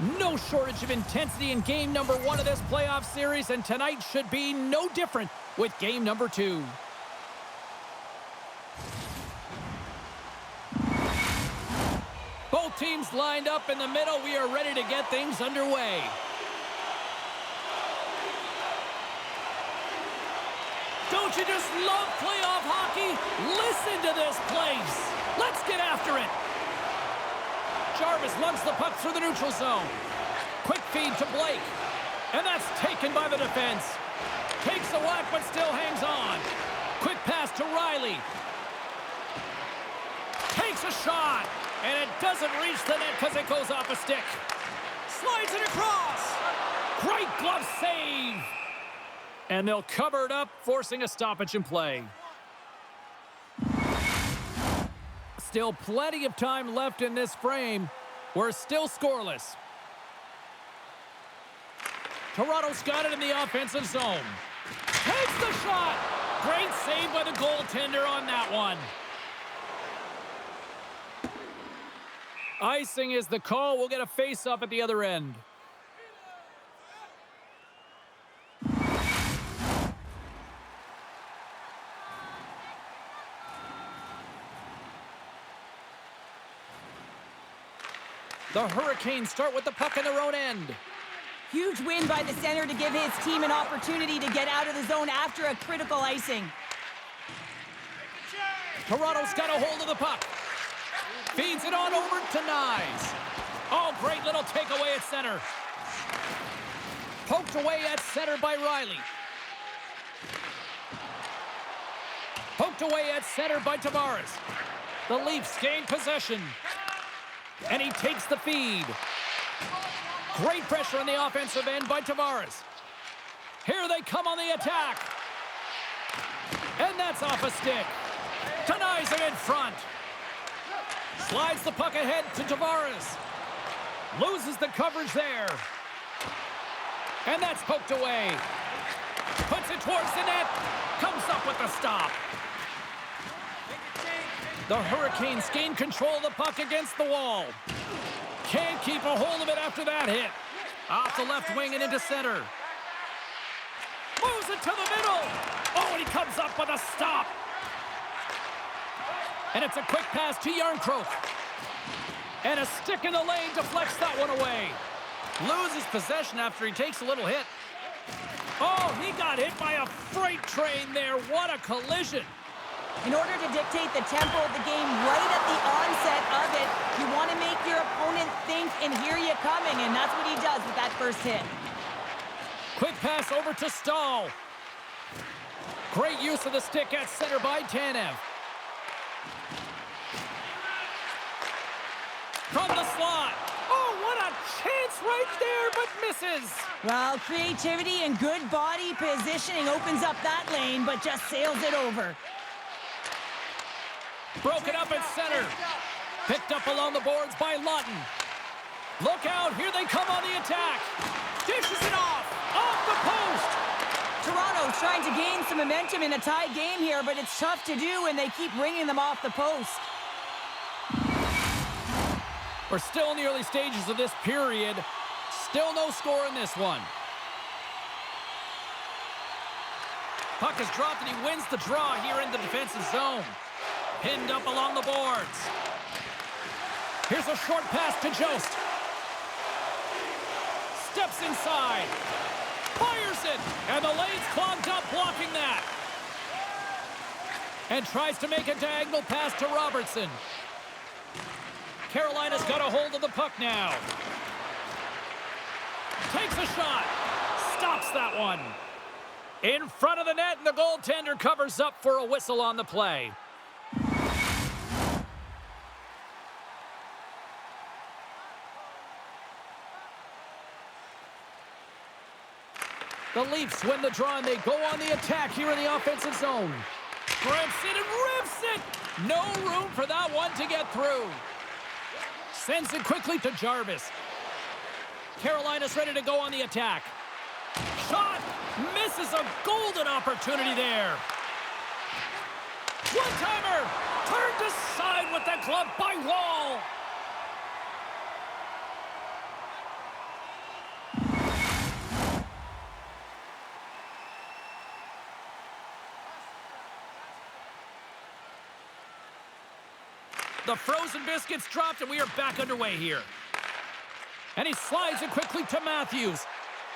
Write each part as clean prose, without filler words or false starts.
No shortage of intensity in game number 1 of this playoff series, and tonight should be no different with game number 2. Both teams lined up in the middle. We are ready to get things underway. Don't you just love playoff hockey? Listen to this place. Let's get after it. Jarvis lugs the puck through the neutral zone. Quick feed to Blake. And that's taken by the defense. Takes a whack but still hangs on. Quick pass to Riley. Takes a shot. And it doesn't reach the net because it goes off a stick. Slides it across. Great glove save. And they'll cover it up, forcing a stoppage in play. Still plenty of time left in this frame. We're still scoreless. Toronto's got it in the offensive zone. Takes the shot. Great save by the goaltender on that one. Icing is the call. We'll get a face-off at the other end. The Hurricanes start with the puck in their own end. Huge win by the center to give his team an opportunity to get out of the zone after a critical icing. Toronto's got a hold of the puck. Feeds it on over to Nyes. Oh, great little takeaway at center. Poked away at center by Riley. Poked away at center by Tavares. The Leafs gain possession. And he takes the feed. Great pressure on the offensive end by Tavares. Here they come on the attack. And that's off a stick. Denies him in front. Slides the puck ahead to Tavares. Loses the coverage there. And that's poked away. Puts it towards the net. Comes up with the stop. The Hurricanes gain control of the puck against the wall. Can't keep a hold of it after that hit. Off the left wing and into center. Moves it to the middle. Oh, and he comes up with a stop. And it's a quick pass to Yarncroke. And a stick in the lane deflects that one away. Loses possession after he takes a little hit. Oh, he got hit by a freight train there. What a collision. In order to dictate the tempo of the game right at the onset of it, you want to make your opponent think and hear you coming, and that's what he does with that first hit. Quick pass over to Stahl. Great use of the stick at center by Tanev. From the slot. Oh, what a chance right there, but misses. Well, creativity and good body positioning opens up that lane, but just sails it over. Broken up at center. Picked up along the boards by Lawton. Look out, here they come on the attack. Dishes it off the post. Toronto's trying to gain some momentum in a tied game here, but it's tough to do when they keep bringing them off the post. We're still in the early stages of this period. Still no score in this one. Puck is dropped and he wins the draw here in the defensive zone. Pinned up along the boards. Here's a short pass to Jost. Steps inside. Fires it. And the lane's clogged up blocking that. And tries to make a diagonal pass to Robertson. Carolina's got a hold of the puck now. Takes a shot. Stops that one. In front of the net, and the goaltender covers up for a whistle on the play. The Leafs win the draw, and they go on the attack here in the offensive zone. Grips it and rips it. No room for that one to get through. Sends it quickly to Jarvis. Carolina's ready to go on the attack. Shot. Misses a golden opportunity there. One-timer. Turned aside with the glove by Wall. The frozen biscuits dropped, and we are back underway here. And he slides it quickly to Matthews.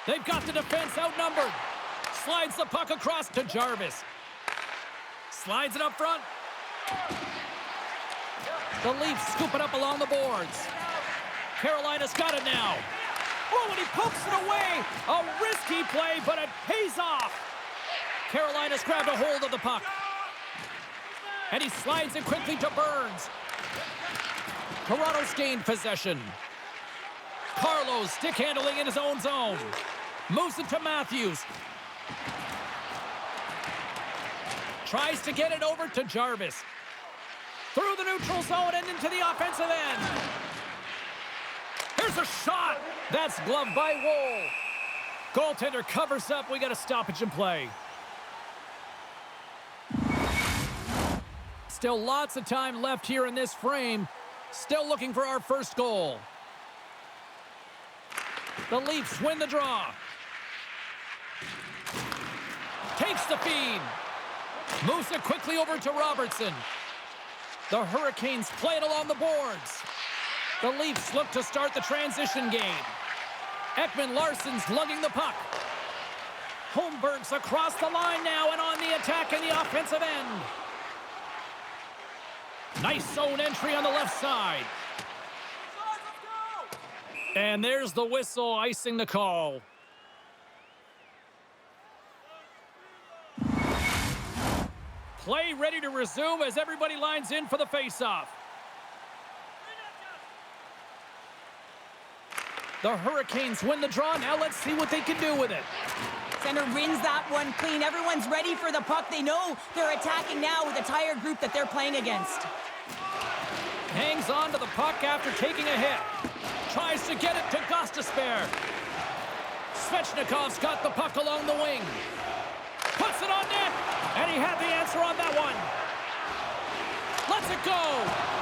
They've got the defense outnumbered. Slides the puck across to Jarvis. Slides it up front. The Leafs scoop it up along the boards. Carolina's got it now. Oh, and he pokes it away. A risky play, but it pays off. Carolina's grabbed a hold of the puck. And he slides it quickly to Burns. Toronto's gained possession. Carlos stick handling in his own zone. Moves it to Matthews. Tries to get it over to Jarvis. Through the neutral zone and into the offensive end. Here's a shot. That's gloved by Woll. Goaltender covers up. We got a stoppage in play. Still lots of time left here in this frame. Still looking for our first goal. The Leafs win the draw. Takes the feed. Moves it quickly over to Robertson. The Hurricanes play it along the boards. The Leafs look to start the transition game. Ekman-Larsson's lugging the puck. Holmberg's across the line now and on the attack in the offensive end. Nice zone entry on the left side. And there's the whistle icing the call. Play ready to resume as everybody lines in for the faceoff. The Hurricanes win the draw. Now let's see what they can do with it. Center wins that one clean. Everyone's ready for the puck. They know they're attacking now with a tired group that they're playing against. Hangs on to the puck after taking a hit. Tries to get it to Gostisbehere. Svechnikov's got the puck along the wing. Puts it on net. And he had the answer on that one. Lets it go.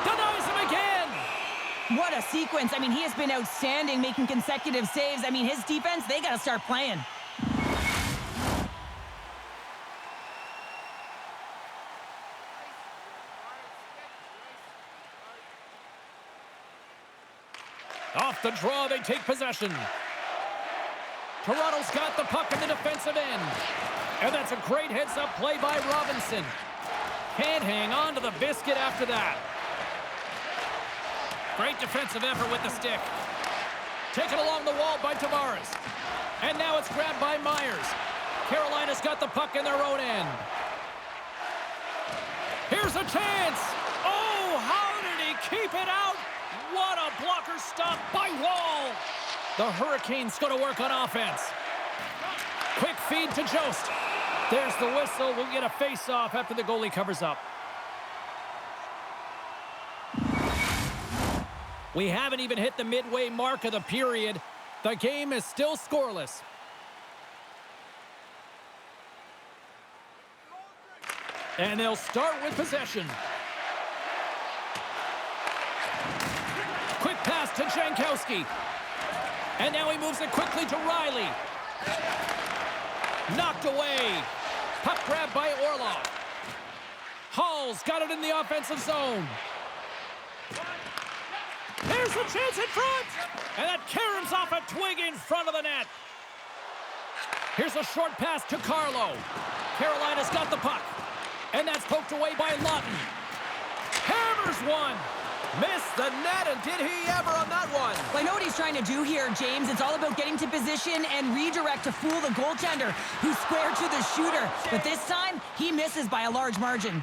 Denies him again. What a sequence. I mean, he has been outstanding, making consecutive saves. I mean, his defense, they got to start playing. Off the draw, they take possession. Toronto's got the puck in the defensive end. And that's a great heads-up play by Robinson. Can't hang on to the biscuit after that. Great defensive effort with the stick. Taken along the wall by Tavares. And now it's grabbed by Myers. Carolina's got the puck in their own end. Here's a chance. Oh, how did he keep it out? What a blocker stop by Wall. The Hurricanes go to work on offense. Quick feed to Jost. There's the whistle. We'll get a face-off after the goalie covers up. We haven't even hit the midway mark of the period. The game is still scoreless. And they'll start with possession. Quick pass to Jankowski. And now he moves it quickly to Riley. Knocked away. Puck grabbed by Orlov. Hall's got it in the offensive zone. There's a chance in front. And that caroms off a twig in front of the net. Here's a short pass to Carlo. Carolina's got the puck. And that's poked away by Lawton. Hammers one. Missed the net, and did he ever on that one? Well, I know what he's trying to do here, James. It's all about getting to position and redirect to fool the goaltender, who's square to the shooter. But this time, he misses by a large margin.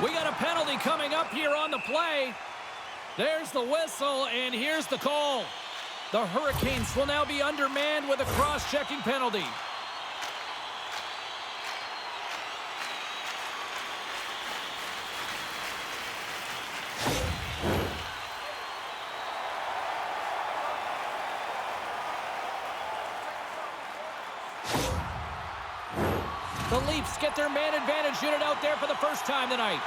We got a penalty coming up here on the play. There's the whistle, and here's the call. The Hurricanes will now be undermanned with a cross-checking penalty. The Leafs get their man advantage unit out there for the first time tonight.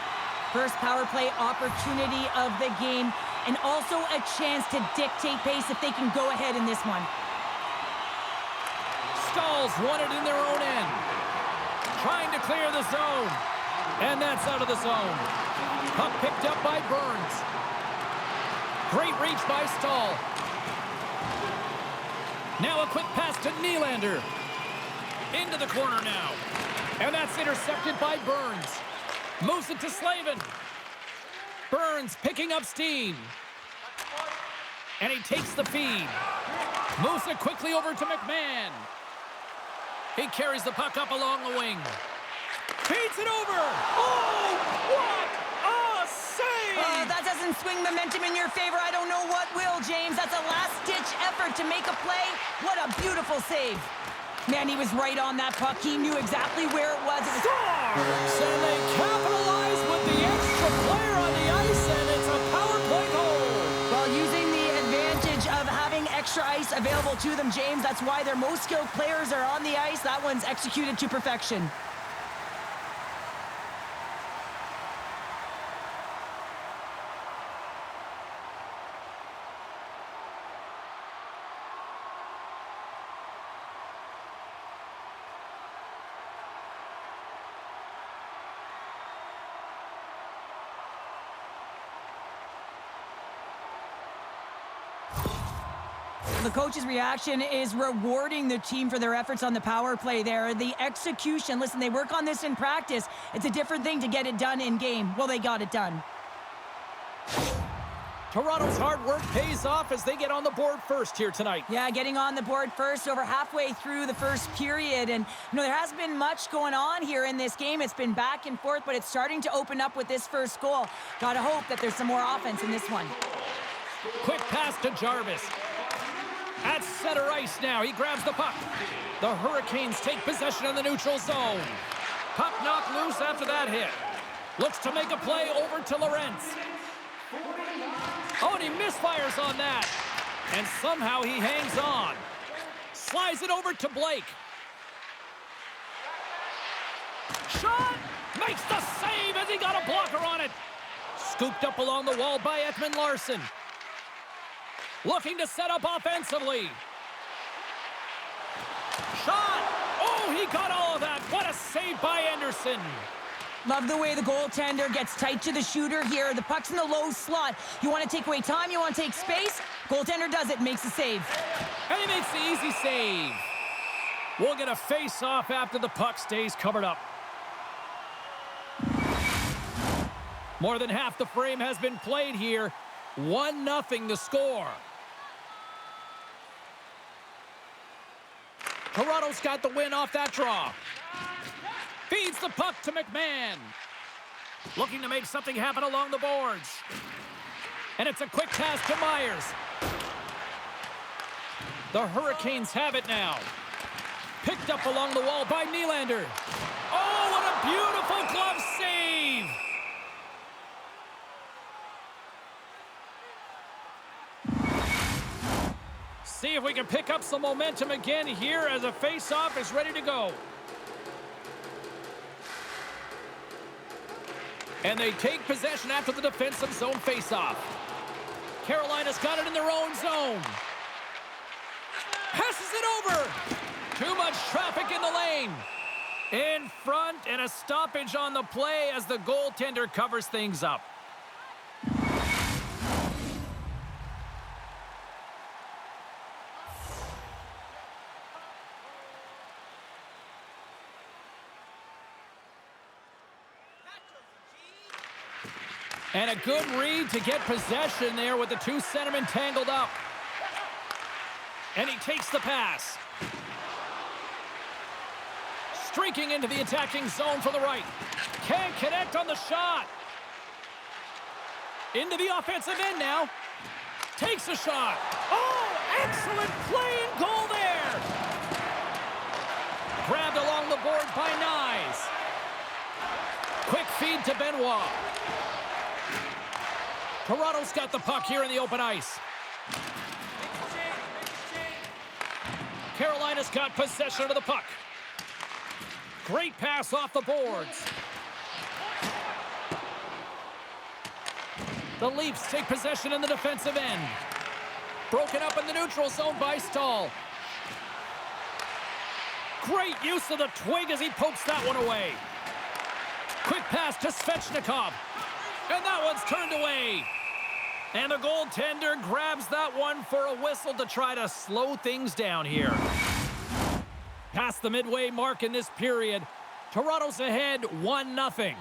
First power play opportunity of the game, and also a chance to dictate pace if they can go ahead in this one. Staal's won it in their own end. Trying to clear the zone. And that's out of the zone. Puck picked up by Burns. Great reach by Stahl. Now a quick pass to Nylander. Into the corner now. And that's intercepted by Burns. Moves it to Slavin. Burns picking up steam. And he takes the feed. Moves it quickly over to McMahon. He carries the puck up along the wing. Feeds it over. Oh, what a save! That doesn't swing momentum in your favor. I don't know what will, James. That's a last-ditch effort to make a play. What a beautiful save. Man, he was right on that puck. He knew exactly where it was. Stars! And they capitalize with the extra player on the ice, and it's a power play goal. Well, using the advantage of having extra ice available to them, James, that's why their most skilled players are on the ice. That one's executed to perfection. The coach's reaction is rewarding the team for their efforts on the power play there. The execution, listen, they work on this in practice. It's a different thing to get it done in game. Well, they got it done. Toronto's hard work pays off as they get on the board first here tonight. Yeah, getting on the board first over halfway through the first period. And, there hasn't been much going on here in this game. It's been back and forth, but it's starting to open up with this first goal. Gotta hope that there's some more offense in this one. Quick pass to Jarvis. At center ice now, he grabs the puck. The Hurricanes take possession in the neutral zone. Puck knocked loose after that hit. Looks to make a play over to Lorentz. Oh, and he misfires on that. And somehow he hangs on. Slides it over to Blake. Shot! Makes the save as he got a blocker on it. Scooped up along the wall by Ekman Larsson. Looking to set up offensively. Shot! Oh, he got all of that. What a save by Anderson. Love the way the goaltender gets tight to the shooter here. The puck's in the low slot. You want to take away time, you want to take space. Goaltender does it, makes the save. And he makes the easy save. We'll get a face-off after the puck stays covered up. More than half the frame has been played here. 1-0 the score. Toronto's got the win off that draw. Feeds the puck to McMahon. Looking to make something happen along the boards. And it's a quick pass to Myers. The Hurricanes have it now. Picked up along the wall by Nylander. Oh, what a beautiful glove save! See if we can pick up some momentum again here as a face-off is ready to go. And they take possession after the defensive zone face-off. Carolina's got it in their own zone. Passes it over. Too much traffic in the lane. In front, and a stoppage on the play as the goaltender covers things up. And a good read to get possession there with the two centermen tangled up. And he takes the pass. Streaking into the attacking zone for the right. Can't connect on the shot. Into the offensive end now. Takes a shot. Oh, excellent play and goal there. Grabbed along the board by Nyes. Quick feed to Benoit. Toronto's got the puck here in the open ice. Carolina's got possession of the puck. Great pass off the boards. The Leafs take possession in the defensive end. Broken up in the neutral zone by Stahl. Great use of the twig as he pokes that one away. Quick pass to Svechnikov. And that one's turned away. And the goaltender grabs that one for a whistle to try to slow things down here. Past the midway mark in this period, Toronto's ahead 1-0.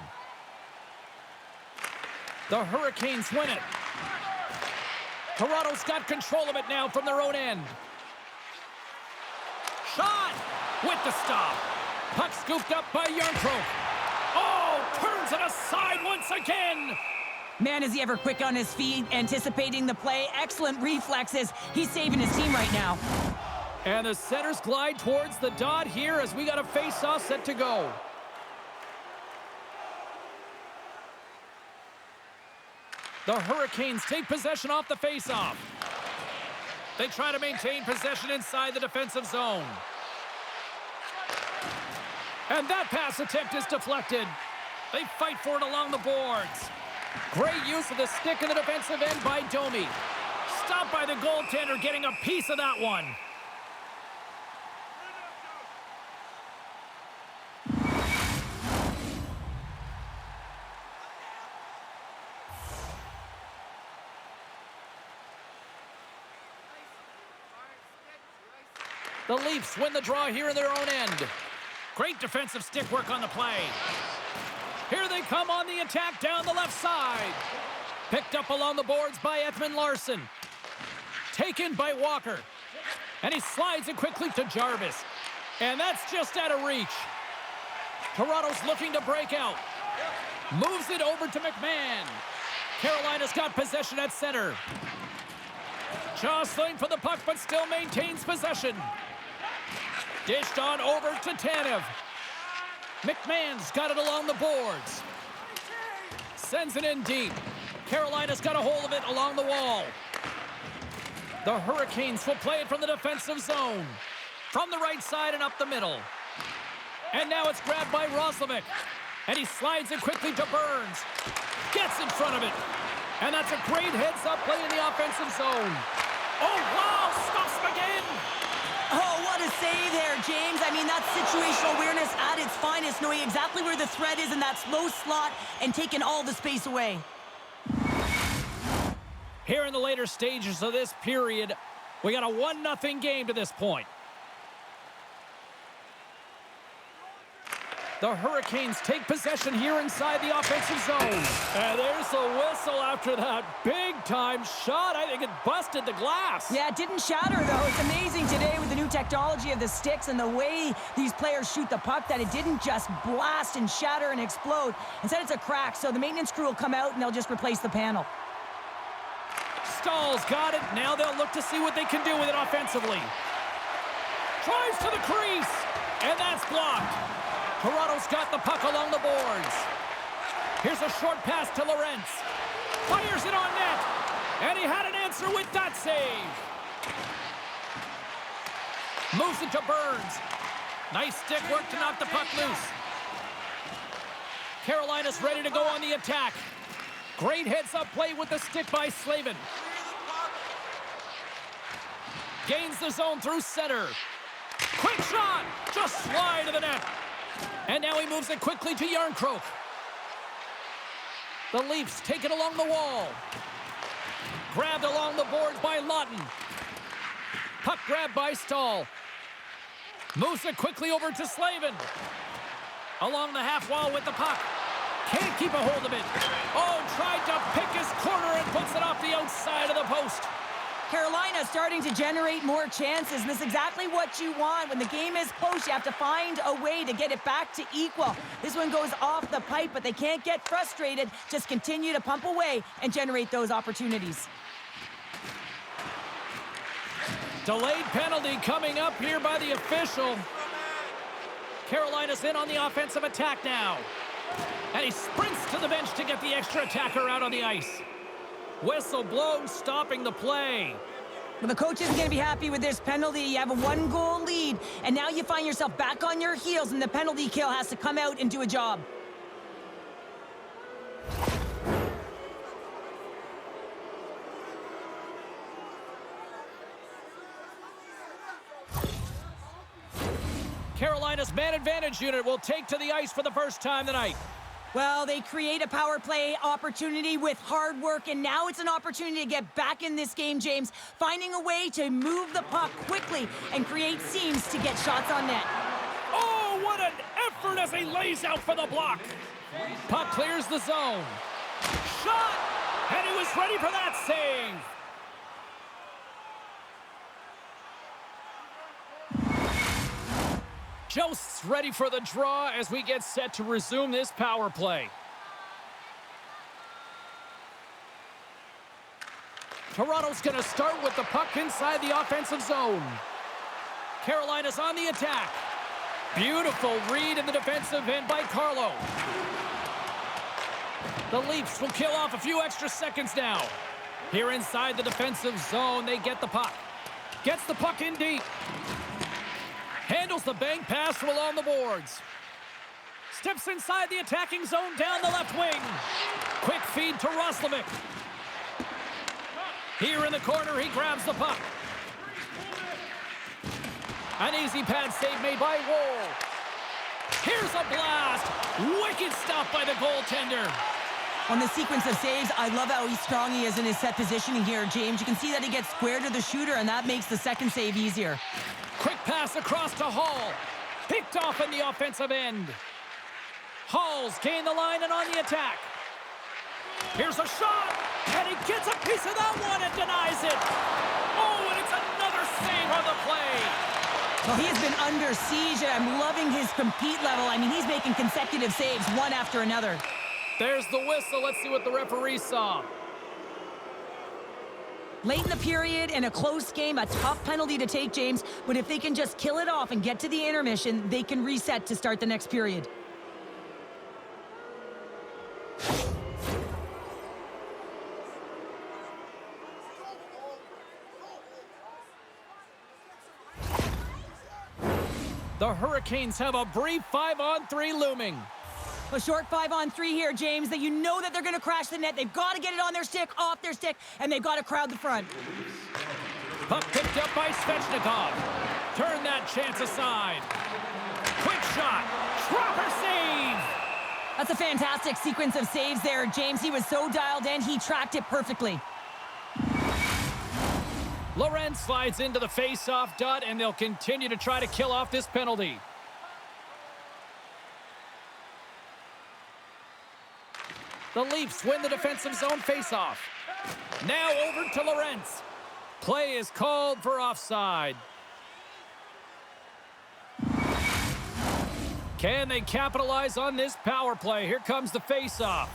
The Hurricanes win it. Toronto's got control of it now from their own end. Shot with the stop. Puck scooped up by Jarnkrok. Oh, turns it aside once again. Man, is he ever quick on his feet, anticipating the play. Excellent reflexes. He's saving his team right now. And the centers glide towards the dot here as we got a face-off set to go. The Hurricanes take possession off the face-off. They try to maintain possession inside the defensive zone. And that pass attempt is deflected. They fight for it along the boards. Great use of the stick in the defensive end by Domi. Stopped by the goaltender, getting a piece of that one. The Leafs win the draw here in their own end. Great defensive stick work on the play. Here they come on the attack down the left side. Picked up along the boards by Edmund Larson. Taken by Walker. And he slides it quickly to Jarvis. And that's just out of reach. Toronto's looking to break out. Moves it over to McMahon. Carolina's got possession at center. Jostling for the puck, but still maintains possession. Dished on over to Tanev. McMahon's got it along the boards. Sends it in deep. Carolina's got a hold of it along the wall. The Hurricanes will play it from the defensive zone. From the right side and up the middle. And now it's grabbed by Roslovic. And he slides it quickly to Burns. Gets in front of it. And that's a great heads-up play in the offensive zone. Oh, wow! Stops him again! Oh, what a save there, James. I mean, that's situational awareness at its finest, knowing exactly where the threat is in that slow slot and taking all the space away. Here in the later stages of this period, we got a 1-0 game to this point. The Hurricanes take possession here inside the offensive zone. And there's a whistle after that big-time shot. I think it busted the glass. Yeah, it didn't shatter, though. It's amazing today with the new technology of the sticks and the way these players shoot the puck that it didn't just blast and shatter and explode. Instead, it's a crack, so the maintenance crew will come out and they'll just replace the panel. Stahl's got it. Now they'll look to see what they can do with it offensively. Drives to the crease, and that's blocked. Toronto's got the puck along the boards. Here's a short pass to Lorentz. Fires it on net. And he had an answer with that save. Moves it to Burns. Nice stick work to knock the puck loose. Carolina's ready to go on the attack. Great heads-up play with the stick by Slavin. Gains the zone through center. Quick shot! Just wide of the net. And now he moves it quickly to Jarnkrok. The Leafs take it along the wall. Grabbed along the boards by Lawton. Puck grabbed by Stahl. Moves it quickly over to Slavin. Along the half wall with the puck. Can't keep a hold of it. Oh, tried to pick his corner and puts it off the outside of the post. Carolina starting to generate more chances, and this is exactly what you want. When the game is close, you have to find a way to get it back to equal. This one goes off the pipe, but they can't get frustrated. Just continue to pump away and generate those opportunities. Delayed penalty coming up here by the official. Carolina's in on the offensive attack now. And he sprints to the bench to get the extra attacker out on the ice. Whistle blown, stopping the play. Well, the coach isn't going to be happy with this penalty. You have a 1-goal lead, and now you find yourself back on your heels, and the penalty kill has to come out and do a job. Carolina's man advantage unit will take to the ice for the first time tonight. Well, they create a power play opportunity with hard work, and now it's an opportunity to get back in this game, James, finding a way to move the puck quickly and create seams to get shots on net. Oh, what an effort as he lays out for the block. Puck clears the zone. Shot! And he was ready for that save. Jost's ready for the draw as we get set to resume this power play. Toronto's going to start with the puck inside the offensive zone. Carolina's on the attack. Beautiful read in the defensive end by Carlo. The Leafs will kill off a few extra seconds now. Here inside the defensive zone, they get the puck. Gets the puck in deep. Handles the bank pass from along the boards. Steps inside the attacking zone down the left wing. Quick feed to Roslovic. Here in the corner, he grabs the puck. An easy pad save made by Woll. Here's a blast. Wicked stop by the goaltender. On the sequence of saves, I love how strong he is in his set positioning here, James. You can see that he gets square to the shooter, and that makes the second save easier. Quick pass across to Hall. Picked off in the offensive end. Hall's gained the line and on the attack. Here's a shot, and he gets a piece of that one and denies it. Oh, and it's another save on the play. Well, he has been under siege, and I'm loving his compete level. I mean, he's making consecutive saves, one after another. There's the whistle. Let's see what the referee saw. Late in the period, in a close game, a tough penalty to take, James. But if they can just kill it off and get to the intermission, they can reset to start the next period. The Hurricanes have a brief 5-on-3 looming. A short 5-on-3 here, James, that you know that they're going to crash the net. They've got to get it on their stick, off their stick, and they've got to crowd the front. Puck picked up by Svechnikov. Turn that chance aside. Quick shot. Proper save. That's a fantastic sequence of saves there, James. He was so dialed in, he tracked it perfectly. Lorenz slides into the face-off dot, and they'll continue to try to kill off this penalty. The Leafs win the defensive zone face-off. Now over to Lorenz. Play is called for offside. Can they capitalize on this power play? Here comes the face-off.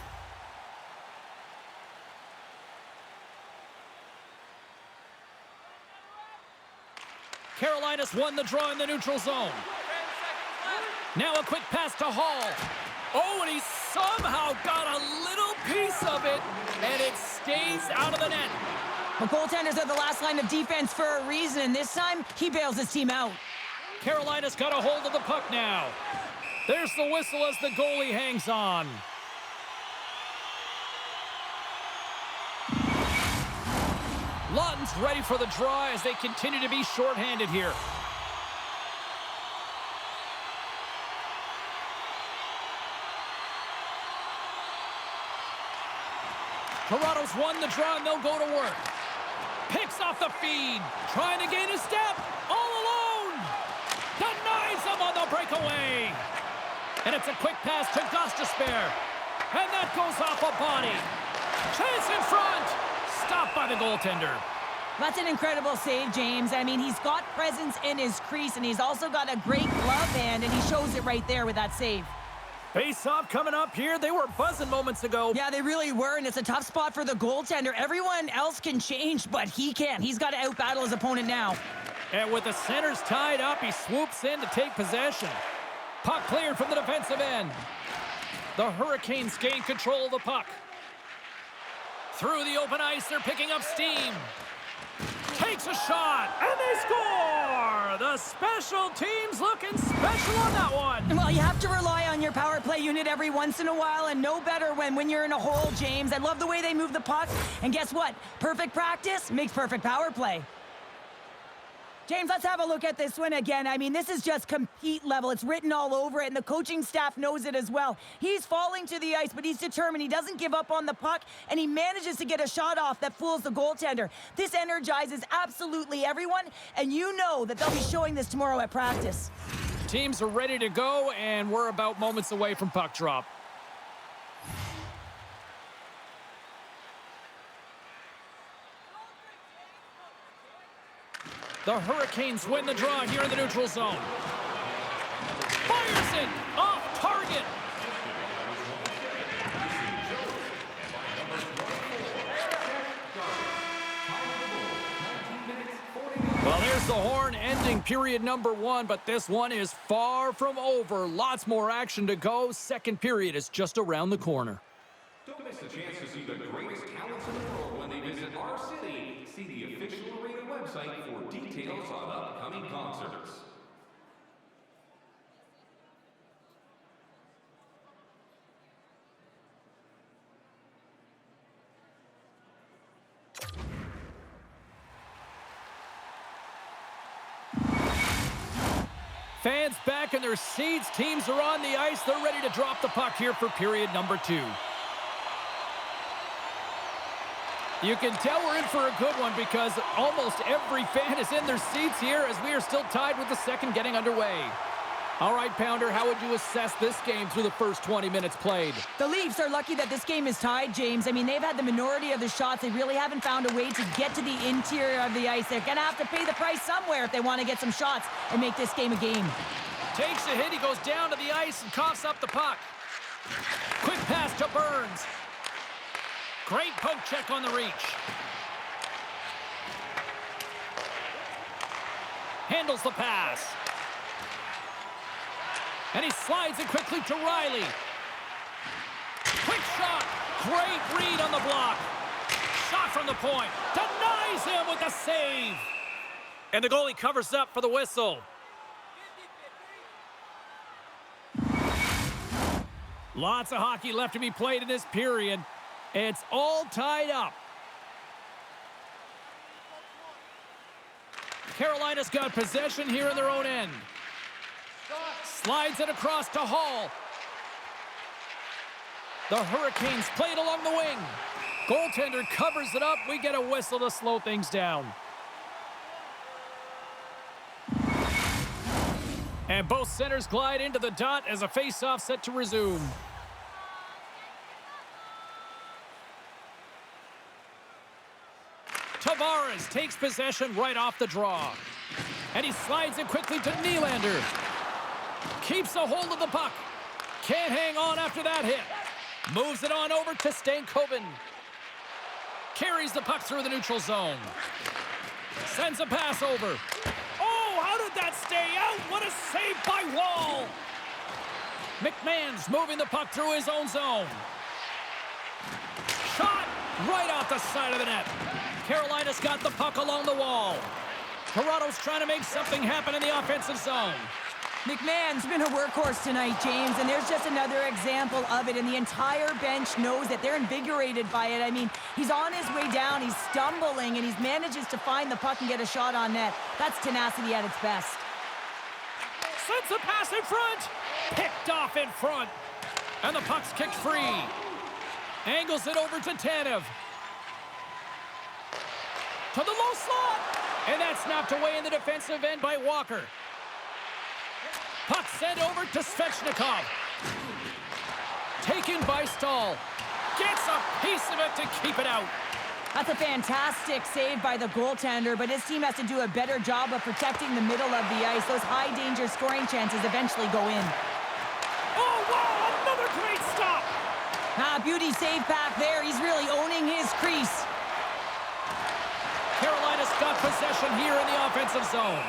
Carolina's won the draw in the neutral zone. Now a quick pass to Hall. Oh, and he somehow got a little piece of it, and it stays out of the net. The goaltenders are the last line of defense for a reason, and this time, he bails his team out. Carolina's got a hold of the puck now. There's the whistle as the goalie hangs on. Lawton's ready for the draw as they continue to be shorthanded here. Toronto's won the draw, and they'll go to work. Picks off the feed, trying to gain a step, all alone. Denies him on the breakaway. And it's a quick pass to Gostisbehere. And that goes off a body. Chance in front. Stopped by the goaltender. That's an incredible save, James. I mean, he's got presence in his crease, and he's also got a great glove hand, and he shows it right there with that save. Face-off coming up here. They were buzzing moments ago. Yeah, they really were, and it's a tough spot for the goaltender. Everyone else can change, but he can't. He's got to outbattle his opponent now. And with the centers tied up, he swoops in to take possession. Puck cleared from the defensive end. The Hurricanes gain control of the puck. Through the open ice, they're picking up steam. Takes a shot, and they score! The special teams looking special on that one. Well, you have to rely on your power play unit every once in a while, and no better when you're in a hole, James. I love the way they move the puck, and guess what? Perfect practice makes perfect power play. James, let's have a look at this one again. I mean, this is just compete level. It's written all over it, and the coaching staff knows it as well. He's falling to the ice, but he's determined. He doesn't give up on the puck, and he manages to get a shot off that fools the goaltender. This energizes absolutely everyone, and you know that they'll be showing this tomorrow at practice. Teams are ready to go, and we're about moments away from puck drop. The Hurricanes win the draw here in the neutral zone. Fires it off target. Well, there's the horn ending period number 1, but this one is far from over. Lots more action to go. Second period is just around the corner. Don't miss the chance to see the greatest talents in the world when they visit our city. See the official arena website for details on upcoming concerts. Fans back in their seats. Teams are on the ice. They're ready to drop the puck here for period number 2. You can tell we're in for a good one because almost every fan is in their seats here as we are still tied with the second getting underway. All right, Pounder, how would you assess this game through the first 20 minutes played? The Leafs are lucky that this game is tied, James. I mean, they've had the minority of the shots. They really haven't found a way to get to the interior of the ice. They're going to have to pay the price somewhere if they want to get some shots and make this game a game. Takes a hit. He goes down to the ice and coughs up the puck. Quick pass to Burns. Great poke check on the reach. Handles the pass. And he slides it quickly to Riley. Quick shot. Great read on the block. Shot from the point. Denies him with the save. And the goalie covers up for the whistle. Lots of hockey left to be played in this period. It's all tied up. Carolina's got possession here in their own end. Slides it across to Hall. The Hurricanes play it along the wing. Goaltender covers it up. We get a whistle to slow things down. And both centers glide into the dot as a face-off set to resume. Tavares takes possession right off the draw. And he slides it quickly to Nylander. Keeps a hold of the puck. Can't hang on after that hit. Moves it on over to Stankoven. Carries the puck through the neutral zone. Sends a pass over. Oh, how did that stay out? What a save by Wall. McMahon's moving the puck through his own zone. Shot right off the side of the net. Carolina's got the puck along the wall. Toronto's trying to make something happen in the offensive zone. McMahon's been a workhorse tonight, James, and there's just another example of it, and the entire bench knows that they're invigorated by it. I mean, he's on his way down, he's stumbling, and he manages to find the puck and get a shot on net. That's tenacity at its best. Sends a pass in front. Picked off in front. And the puck's kicked free. Angles it over to Tanev. To the low slot. And that's knocked away in the defensive end by Walker. Puck sent over to Svechnikov. Taken by Stahl. Gets a piece of it to keep it out. That's a fantastic save by the goaltender, but his team has to do a better job of protecting the middle of the ice. Those high-danger scoring chances eventually go in. Oh, wow! Another great stop! Beauty save back there. He's really owning his crease. Carolina's got possession here in the offensive zone.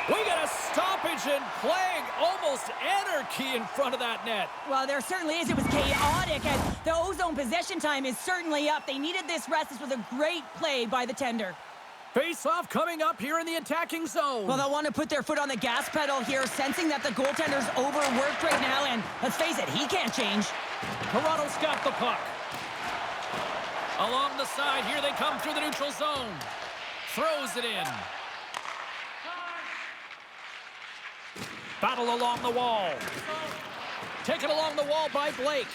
We got a stoppage and plague, almost anarchy in front of that net. Well, there certainly is. It was chaotic, and the ozone possession time is certainly up. They needed this rest. This was a great play by the tender. Face-off coming up here in the attacking zone. Well, they'll want to put their foot on the gas pedal here, sensing that the goaltender's overworked right now, and let's face it, he can't change. Toronto's got the puck. Along the side, here they come through the neutral zone. Throws it in. Battle along the wall. Taken along the wall by Blake.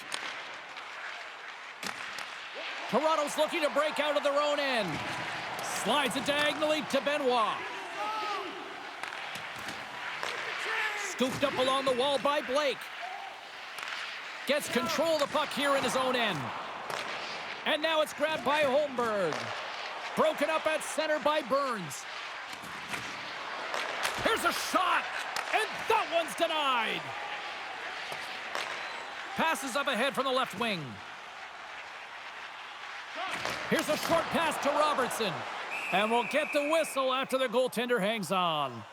Toronto's looking to break out of their own end. Slides it diagonally to Benoit. Scooped up along the wall by Blake. Gets control of the puck here in his own end. And now it's grabbed by Holmberg. Broken up at center by Burns. Here's a shot, and that one's denied. Passes up ahead from the left wing. Here's a short pass to Robertson. And we'll get the whistle after the goaltender hangs on.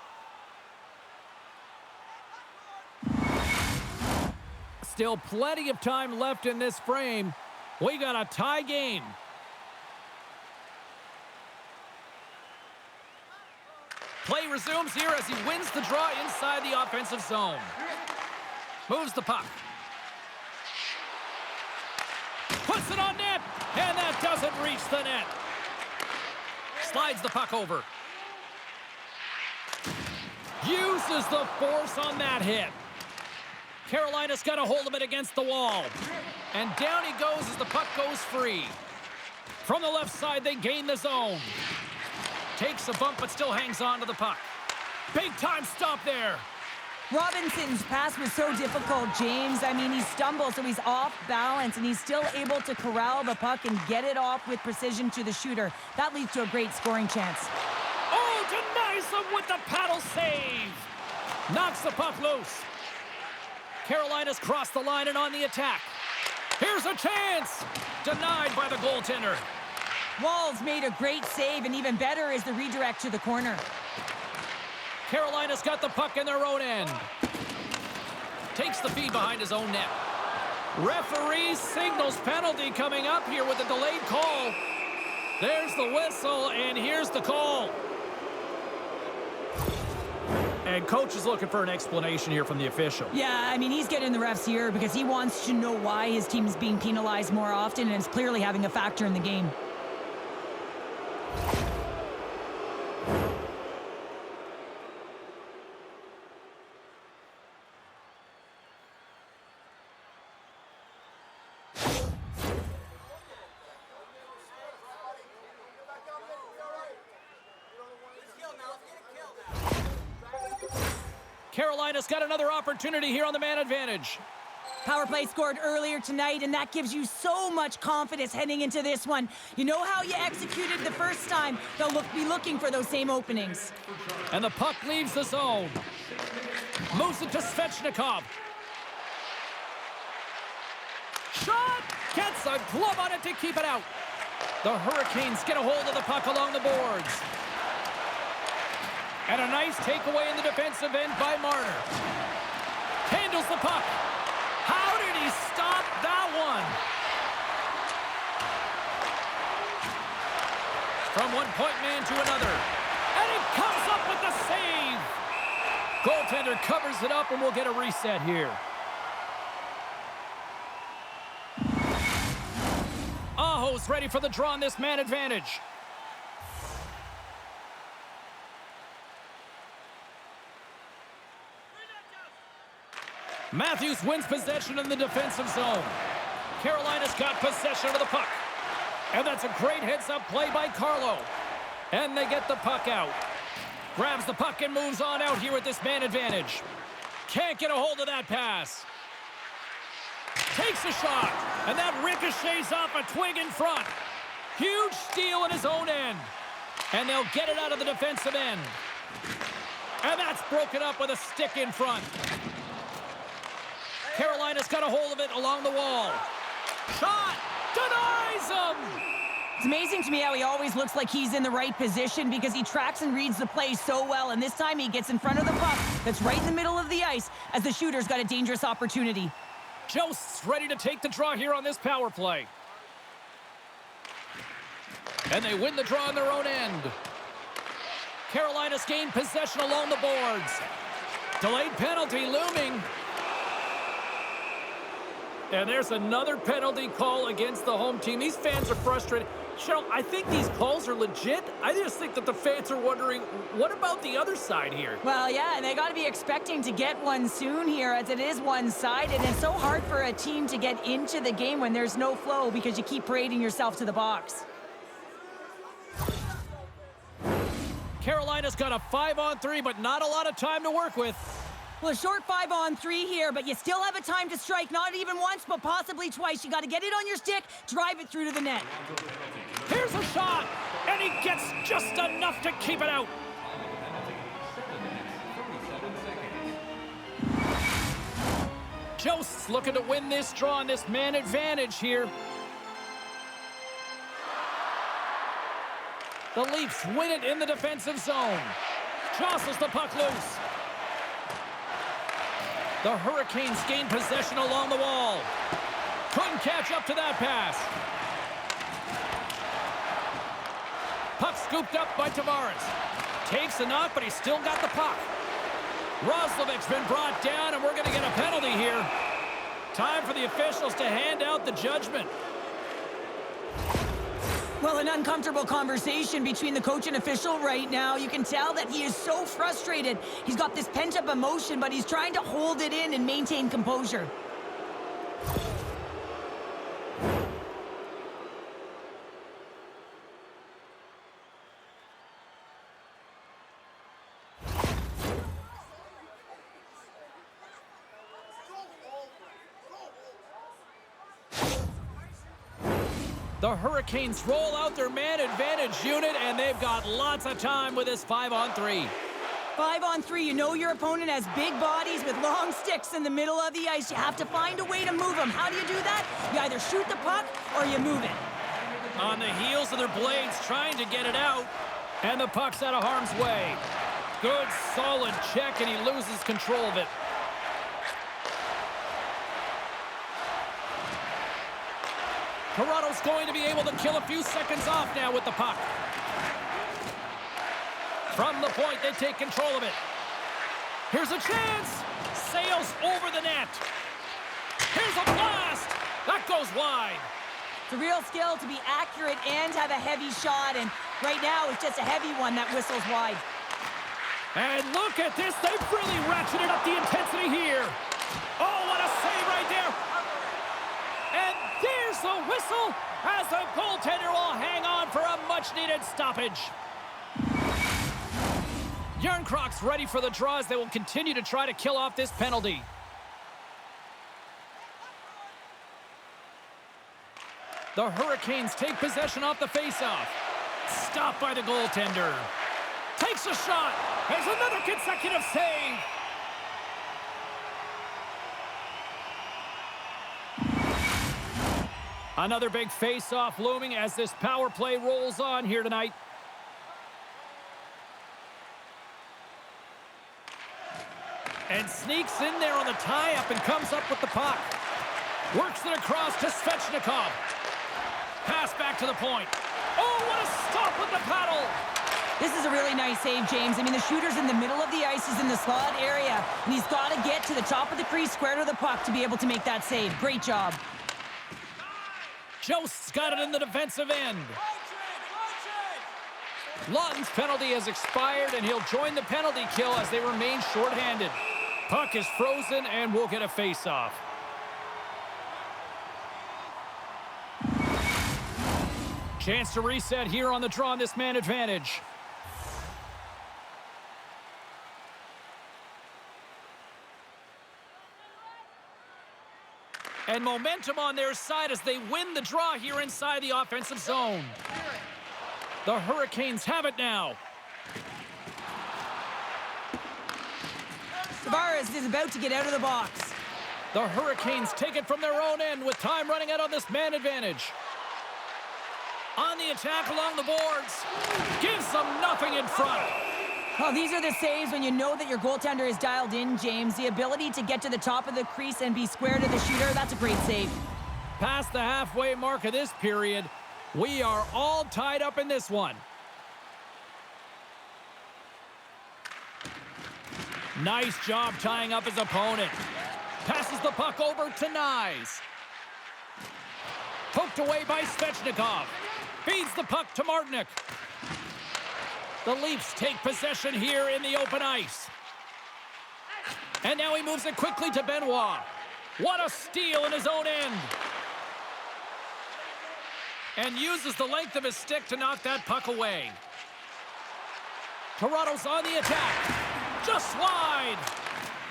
Still plenty of time left in this frame. We got a tie game. Play resumes here as he wins the draw inside the offensive zone. Moves the puck. Puts it on net, and that doesn't reach the net. Slides the puck over. Uses the force on that hit. Carolina's got a hold of it against the wall. And down he goes as the puck goes free. From the left side, they gain the zone. Takes a bump, but still hangs on to the puck. Big time stop there. Robinson's pass was so difficult, James. I mean, he stumbles, so he's off balance, and he's still able to corral the puck and get it off with precision to the shooter. That leads to a great scoring chance. Oh, denies him with the paddle save. Knocks the puck loose. Carolina's crossed the line and on the attack. Here's a chance. Denied by the goaltender. Walls made a great save, and even better is the redirect to the corner. Carolina's got the puck in their own end. Takes the feed behind his own net. Referee signals penalty coming up here with a delayed call. There's the whistle, and here's the call. And coach is looking for an explanation here from the official. Yeah, I mean, he's getting the refs here because he wants to know why his team is being penalized more often, and it's clearly having a factor in the game. Carolina's got another opportunity here on the man advantage. Power play scored earlier tonight, and that gives you so much confidence heading into this one. You know how you executed the first time. They'll be looking for those same openings. And the puck leaves the zone. Moves it to Svechnikov. Shot! Gets a glove on it to keep it out. The Hurricanes get a hold of the puck along the boards. And a nice takeaway in the defensive end by Marner. Handles the puck. How did he stop that one? From one point man to another. And he comes up with the save. Goaltender covers it up, and we'll get a reset here. Aho's ready for the draw on this man advantage. Matthews wins possession in the defensive zone. Carolina's got possession of the puck. And that's a great heads-up play by Carlo. And they get the puck out. Grabs the puck and moves on out here with this man advantage. Can't get a hold of that pass. Takes a shot. And that ricochets off a twig in front. Huge steal in his own end. And they'll get it out of the defensive end. And that's broken up with a stick in front. Carolina's got a hold of it along the wall. Shot! Denies him! It's amazing to me how he always looks like he's in the right position because he tracks and reads the play so well, and this time he gets in front of the puck that's right in the middle of the ice as the shooter's got a dangerous opportunity. Jost's ready to take the draw here on this power play. And they win the draw on their own end. Carolina's gained possession along the boards. Delayed penalty looming. And there's another penalty call against the home team. These fans are frustrated. Cheryl, I think these calls are legit. I just think that the fans are wondering, what about the other side here? Well, yeah, and they got to be expecting to get one soon here as it is one-sided. And it's so hard for a team to get into the game when there's no flow because you keep parading yourself to the box. Carolina's got a 5-on-3, but not a lot of time to work with. Well, a short 5-on-3 here, but you still have a time to strike, not even once, but possibly twice. You got to get it on your stick, drive it through to the net. Here's a shot, and he gets just enough to keep it out. Jost's looking to win this draw on this man advantage here. The Leafs win it in the defensive zone. Jostles the puck loose. The Hurricanes gain possession along the wall. Couldn't catch up to that pass. Puck scooped up by Tavares. Takes the knock, but he's still got the puck. Roslovic's been brought down, and we're going to get a penalty here. Time for the officials to hand out the judgment. Well, an uncomfortable conversation between the coach and official right now. You can tell that he is so frustrated. He's got this pent-up emotion, but he's trying to hold it in and maintain composure. The Hurricanes roll out their man advantage unit, and they've got lots of time with this 5-on-3. 5-on-3, you know your opponent has big bodies with long sticks in the middle of the ice. You have to find a way to move them. How do you do that? You either shoot the puck or you move it. On the heels of their blades, trying to get it out, and the puck's out of harm's way. Good, solid check, and he loses control of it. Toronto's going to be able to kill a few seconds off now with the puck. From the point, they take control of it. Here's a chance. Sails over the net. Here's a blast. That goes wide. It's a real skill to be accurate and have a heavy shot, and right now it's just a heavy one that whistles wide. And look at this. They've really ratcheted up the intensity here. Oh, what a save right there. And there's the whistle as the goaltender will hang on for a much-needed stoppage. Yarncrocs ready for the draw as they will continue to try to kill off this penalty. The Hurricanes take possession off the faceoff. Stopped by the goaltender. Takes a shot. There's another consecutive save. Another big face-off looming as this power play rolls on here tonight. And sneaks in there on the tie-up and comes up with the puck. Works it across to Svechnikov. Pass back to the point. Oh, what a stop with the paddle! This is a really nice save, James. I mean, the shooter's in the middle of the ice. He's in the slot area, and he's got to get to the top of the crease, square to the puck, to be able to make that save. Great job. Jost's got it in the defensive end. Lawton's penalty has expired, and he'll join the penalty kill as they remain shorthanded. Puck is frozen, and we'll get a face-off. Chance to reset here on the draw on this man advantage. And momentum on their side as they win the draw here inside the offensive zone. The Hurricanes have it now. Tavares is about to get out of the box. The Hurricanes take it from their own end with time running out on this man advantage. On the attack along the boards. Gives them nothing in front. Oh, these are the saves when you know that your goaltender is dialed in, James. The ability to get to the top of the crease and be square to the shooter, that's a great save. Past the halfway mark of this period, we are all tied up in this one. Nice job tying up his opponent. Passes the puck over to Nyes. Poked away by Svechnikov. Feeds the puck to Martinic. The Leafs take possession here in the open ice. And now he moves it quickly to Benoit. What a steal in his own end. And uses the length of his stick to knock that puck away. Toronto's on the attack. Just wide.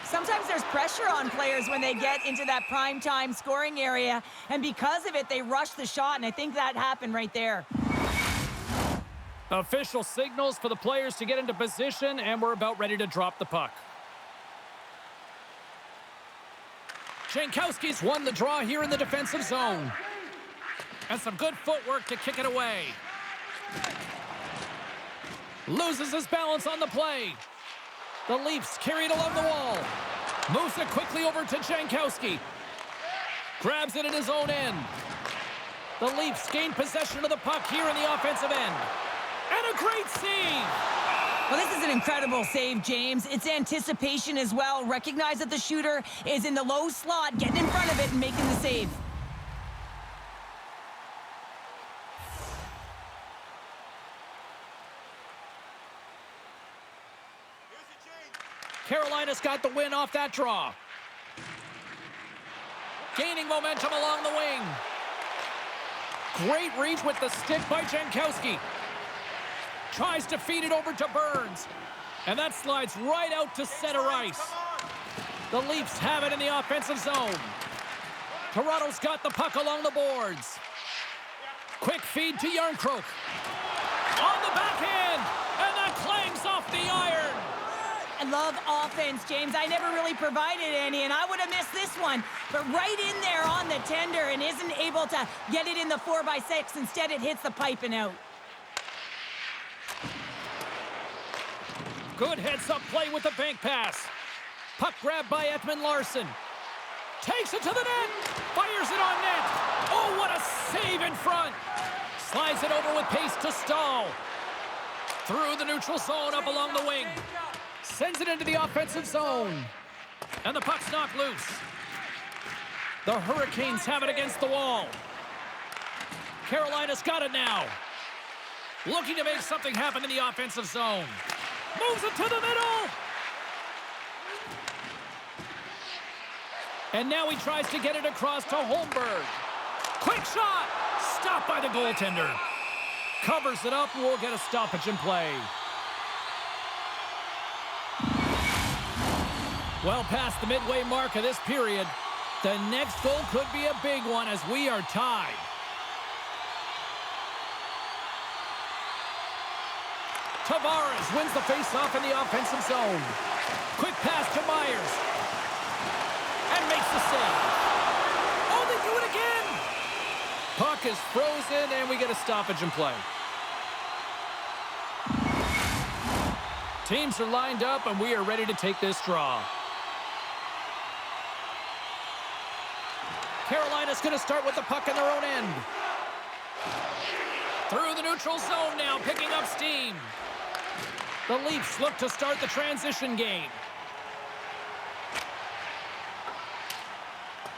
Sometimes there's pressure on players when they get into that prime time scoring area. And because of it, they rush the shot. And I think that happened right there. Official signals for the players to get into position. And we're about ready to drop the puck. Jankowski's won the draw here in the defensive zone. And some good footwork to kick it away. Loses his balance on the play. The Leafs carry it along the wall. Moves it quickly over to Jankowski. Grabs it in his own end. The Leafs gain possession of the puck here in the offensive end. And a great save. Well, this is an incredible save, James. It's anticipation as well. Recognize that the shooter is in the low slot, getting in front of it and making the save. Carolina's got the win off that draw. Gaining momentum along the wing. Great reach with the stick by Jankowski. Tries to feed it over to Burns. And that slides right out to center ice. The Leafs have it in the offensive zone. Toronto's got the puck along the boards. Quick feed to Yarncroke. On the backhand. And that clangs off the iron. I love offense, James. I never really provided any, and I would have missed this one. But right in there on the tender and isn't able to get it in the 4x6. Instead, it hits the pipe and out. Good heads-up play with the bank pass. Puck grab by Ekman Larsson. Takes it to the net. Fires it on net. Oh, what a save in front. Slides it over with pace to Stahl. Through the neutral zone up along the wing. Sends it into the offensive zone. And the puck's knocked loose. The Hurricanes have it against the wall. Carolina's got it now. Looking to make something happen in the offensive zone. Moves it to the middle. And now he tries to get it across to Holmberg. Quick shot. Stopped by the goaltender. Covers it up and we'll get a stoppage in play. Well past the midway mark of this period. The next goal could be a big one as we are tied. Tavares wins the faceoff in the offensive zone. Quick pass to Myers. And makes the save. Oh, they do it again! Puck is frozen, and we get a stoppage in play. Teams are lined up, and we are ready to take this draw. Carolina's going to start with the puck in their own end. Through the neutral zone now, picking up steam. The Leafs look to start the transition game.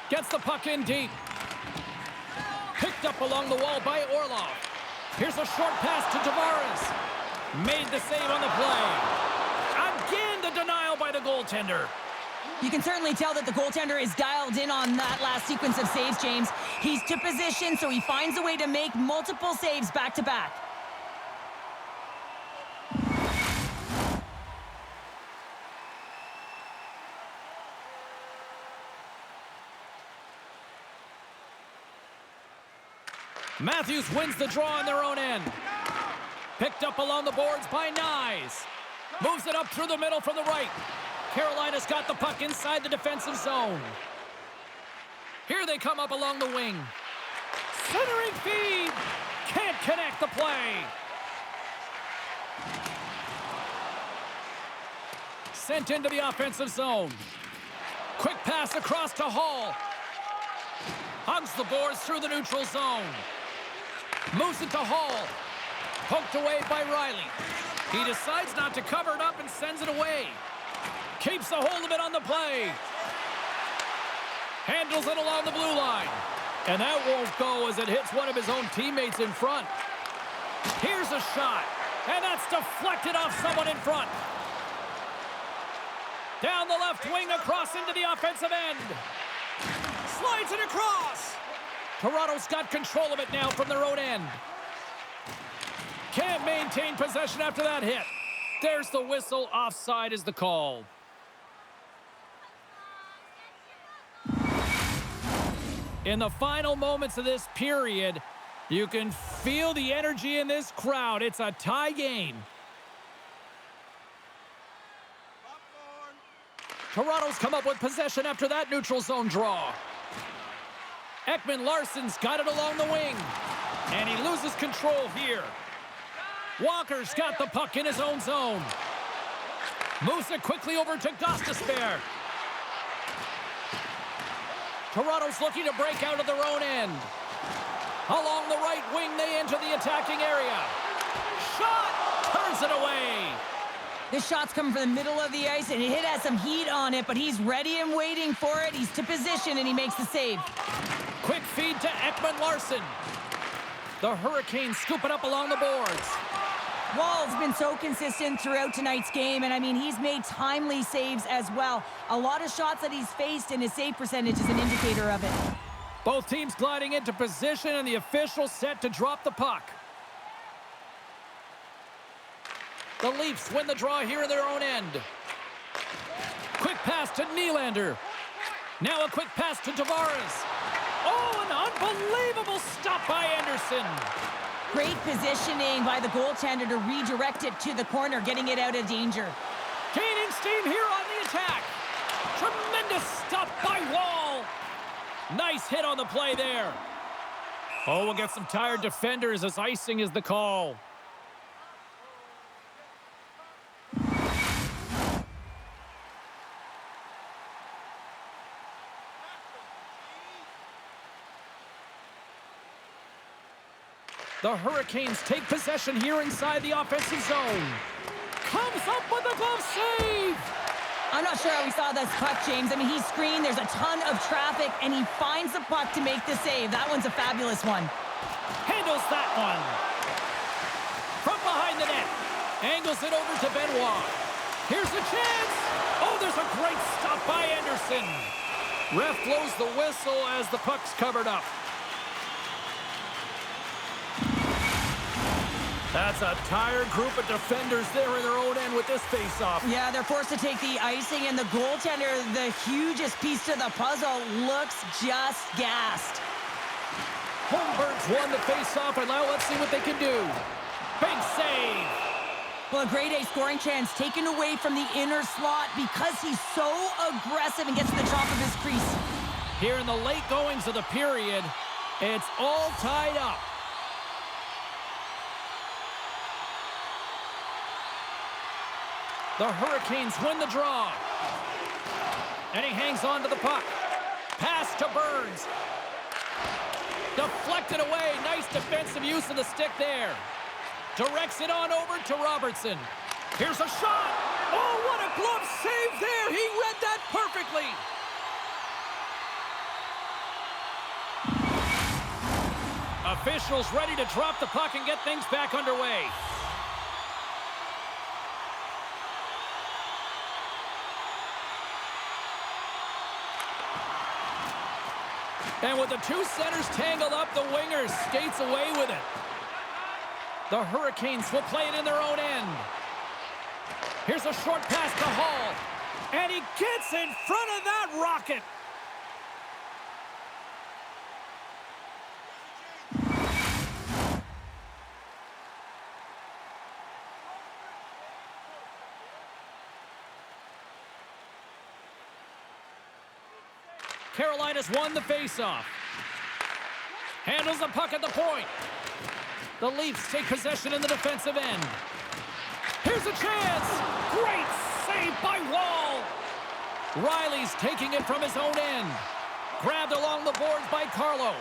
Gets the puck in deep. Picked up along the wall by Orlov. Here's a short pass to Tavares. Made the save on the play. Again, the denial by the goaltender. You can certainly tell that the goaltender is dialed in on that last sequence of saves, James. He's to position, so he finds a way to make multiple saves back-to-back. Matthews wins the draw on their own end. Picked up along the boards by Nyes. Moves it up through the middle from the right. Carolina's got the puck inside the defensive zone. Here they come up along the wing. Centering feed. Can't connect the play. Sent into the offensive zone. Quick pass across to Hall. Hugs the boards through the neutral zone. Moves it to Hall. Poked away by Riley. He decides not to cover it up and sends it away. Keeps a hold of it on the play. Handles it along the blue line. And that won't go as it hits one of his own teammates in front. Here's a shot. And that's deflected off someone in front. Down the left wing, across into the offensive end. Slides it across. Toronto's got control of it now from their own end. Can't maintain possession after that hit. There's the whistle. Offside is the call. In the final moments of this period, you can feel the energy in this crowd. It's a tie game. Toronto's come up with possession after that neutral zone draw. Ekman-Larsson's got it along the wing. And he loses control here. Walker's got the puck in his own zone. Moves it quickly over to Gostisbehere. Toronto's looking to break out of their own end. Along the right wing, they enter the attacking area. Shot! Turns it away. This shot's coming from the middle of the ice, and it has some heat on it, but he's ready and waiting for it. He's to position, and he makes the save. Quick feed to Ekman-Larsson. The Hurricanes scoop it up along the boards. Wall's been so consistent throughout tonight's game, and I mean, he's made timely saves as well. A lot of shots that he's faced, and his save percentage is an indicator of it. Both teams gliding into position, and the official set to drop the puck. The Leafs win the draw here in their own end. Quick pass to Nylander. Now a quick pass to Tavares. Oh, an unbelievable stop by Anderson. Great positioning by the goaltender to redirect it to the corner, getting it out of danger. Gaining steam here on the attack. Tremendous stop by Wall. Nice hit on the play there. Oh, we'll get some tired defenders as icing is the call. The Hurricanes take possession here inside the offensive zone. Comes up with a glove save. I'm not sure how we saw this puck, James. I mean, he's screened, there's a ton of traffic, and he finds the puck to make the save. That one's a fabulous one. Handles that one. From behind the net. Angles it over to Benoit. Here's a chance. Oh, there's a great stop by Anderson. Ref blows the whistle as the puck's covered up. That's a tired group of defenders there in their own end with this face-off. Yeah, they're forced to take the icing, and the goaltender, the hugest piece to the puzzle, looks just gassed. Holmberg's won the face-off, and now let's see what they can do. Big save. Well, a grade A scoring chance taken away from the inner slot because he's so aggressive and gets to the top of his crease. Here in the late goings of the period, it's all tied up. The Hurricanes win the draw. And he hangs on to the puck. Pass to Burns. Deflected away. Nice defensive use of the stick there. Directs it on over to Robertson. Here's a shot. Oh, what a glove save there. He read that perfectly. Officials ready to drop the puck and get things back underway. And with the two centers tangled up, the winger skates away with it. The Hurricanes will play it in their own end. Here's a short pass to Hall. And he gets in front of that rocket. Carolina's won the faceoff. Handles the puck at the point. The Leafs take possession in the defensive end. Here's a chance. Great save by Wall. Riley's taking it from his own end. Grabbed along the boards by Carlo.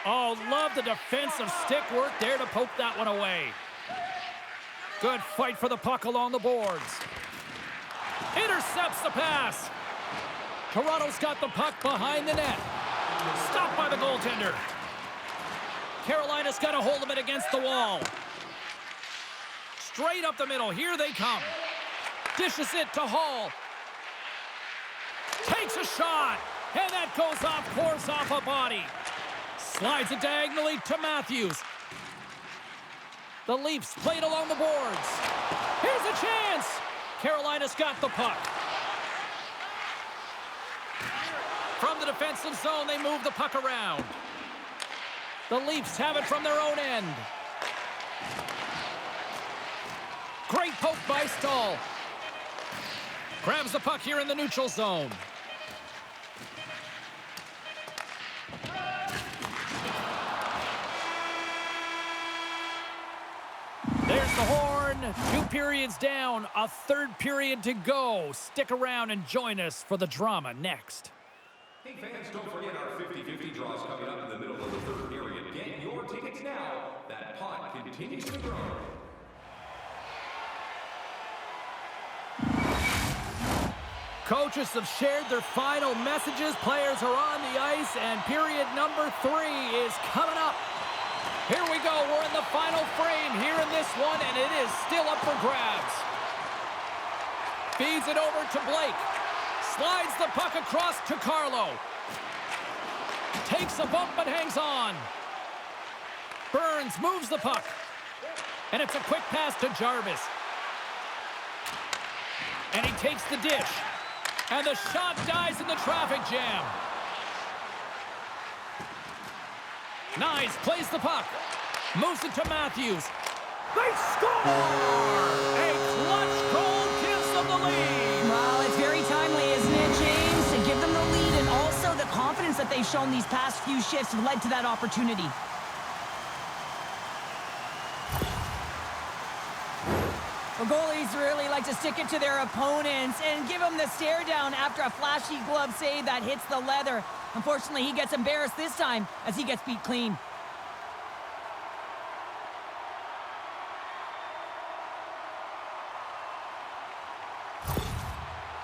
Oh, love the defensive stick work there to poke that one away. Good fight for the puck along the boards. Intercepts the pass. Toronto's got the puck behind the net. Stopped by the goaltender. Carolina's got a hold of it against the wall. Straight up the middle. Here they come. Dishes it to Hall. Takes a shot. And that goes off course off a body. Slides it diagonally to Matthews. The Leafs played along the boards. Here's a chance. Carolina's got the puck. From the defensive zone, they move the puck around. The Leafs have it from their own end. Great poke by Stahl. Grabs the puck here in the neutral zone. There's the horn. 2 periods down. A 3rd period to go. Stick around and join us for the drama next. Hey fans, don't forget our 50-50 draws coming up in the middle of the 3rd period. Get your tickets now. That pot continues to grow. Coaches have shared their final messages. Players are on the ice, and period number 3 is coming up. Here we go. We're in the final frame here in this one, and it is still up for grabs. Feeds it over to Blake. Slides the puck across to Carlo. Takes a bump but hangs on. Burns moves the puck. And it's a quick pass to Jarvis. And he takes the dish. And the shot dies in the traffic jam. Nyes plays the puck. Moves it to Matthews. They score! A clutch goal gives them the lead. Well, it's very timely, isn't it, James? To give them the lead, and also the confidence that they've shown these past few shifts have led to that opportunity. Well, goalies really like to stick it to their opponents and give them the stare down after a flashy glove save that hits the leather. Unfortunately, he gets embarrassed this time as he gets beat clean.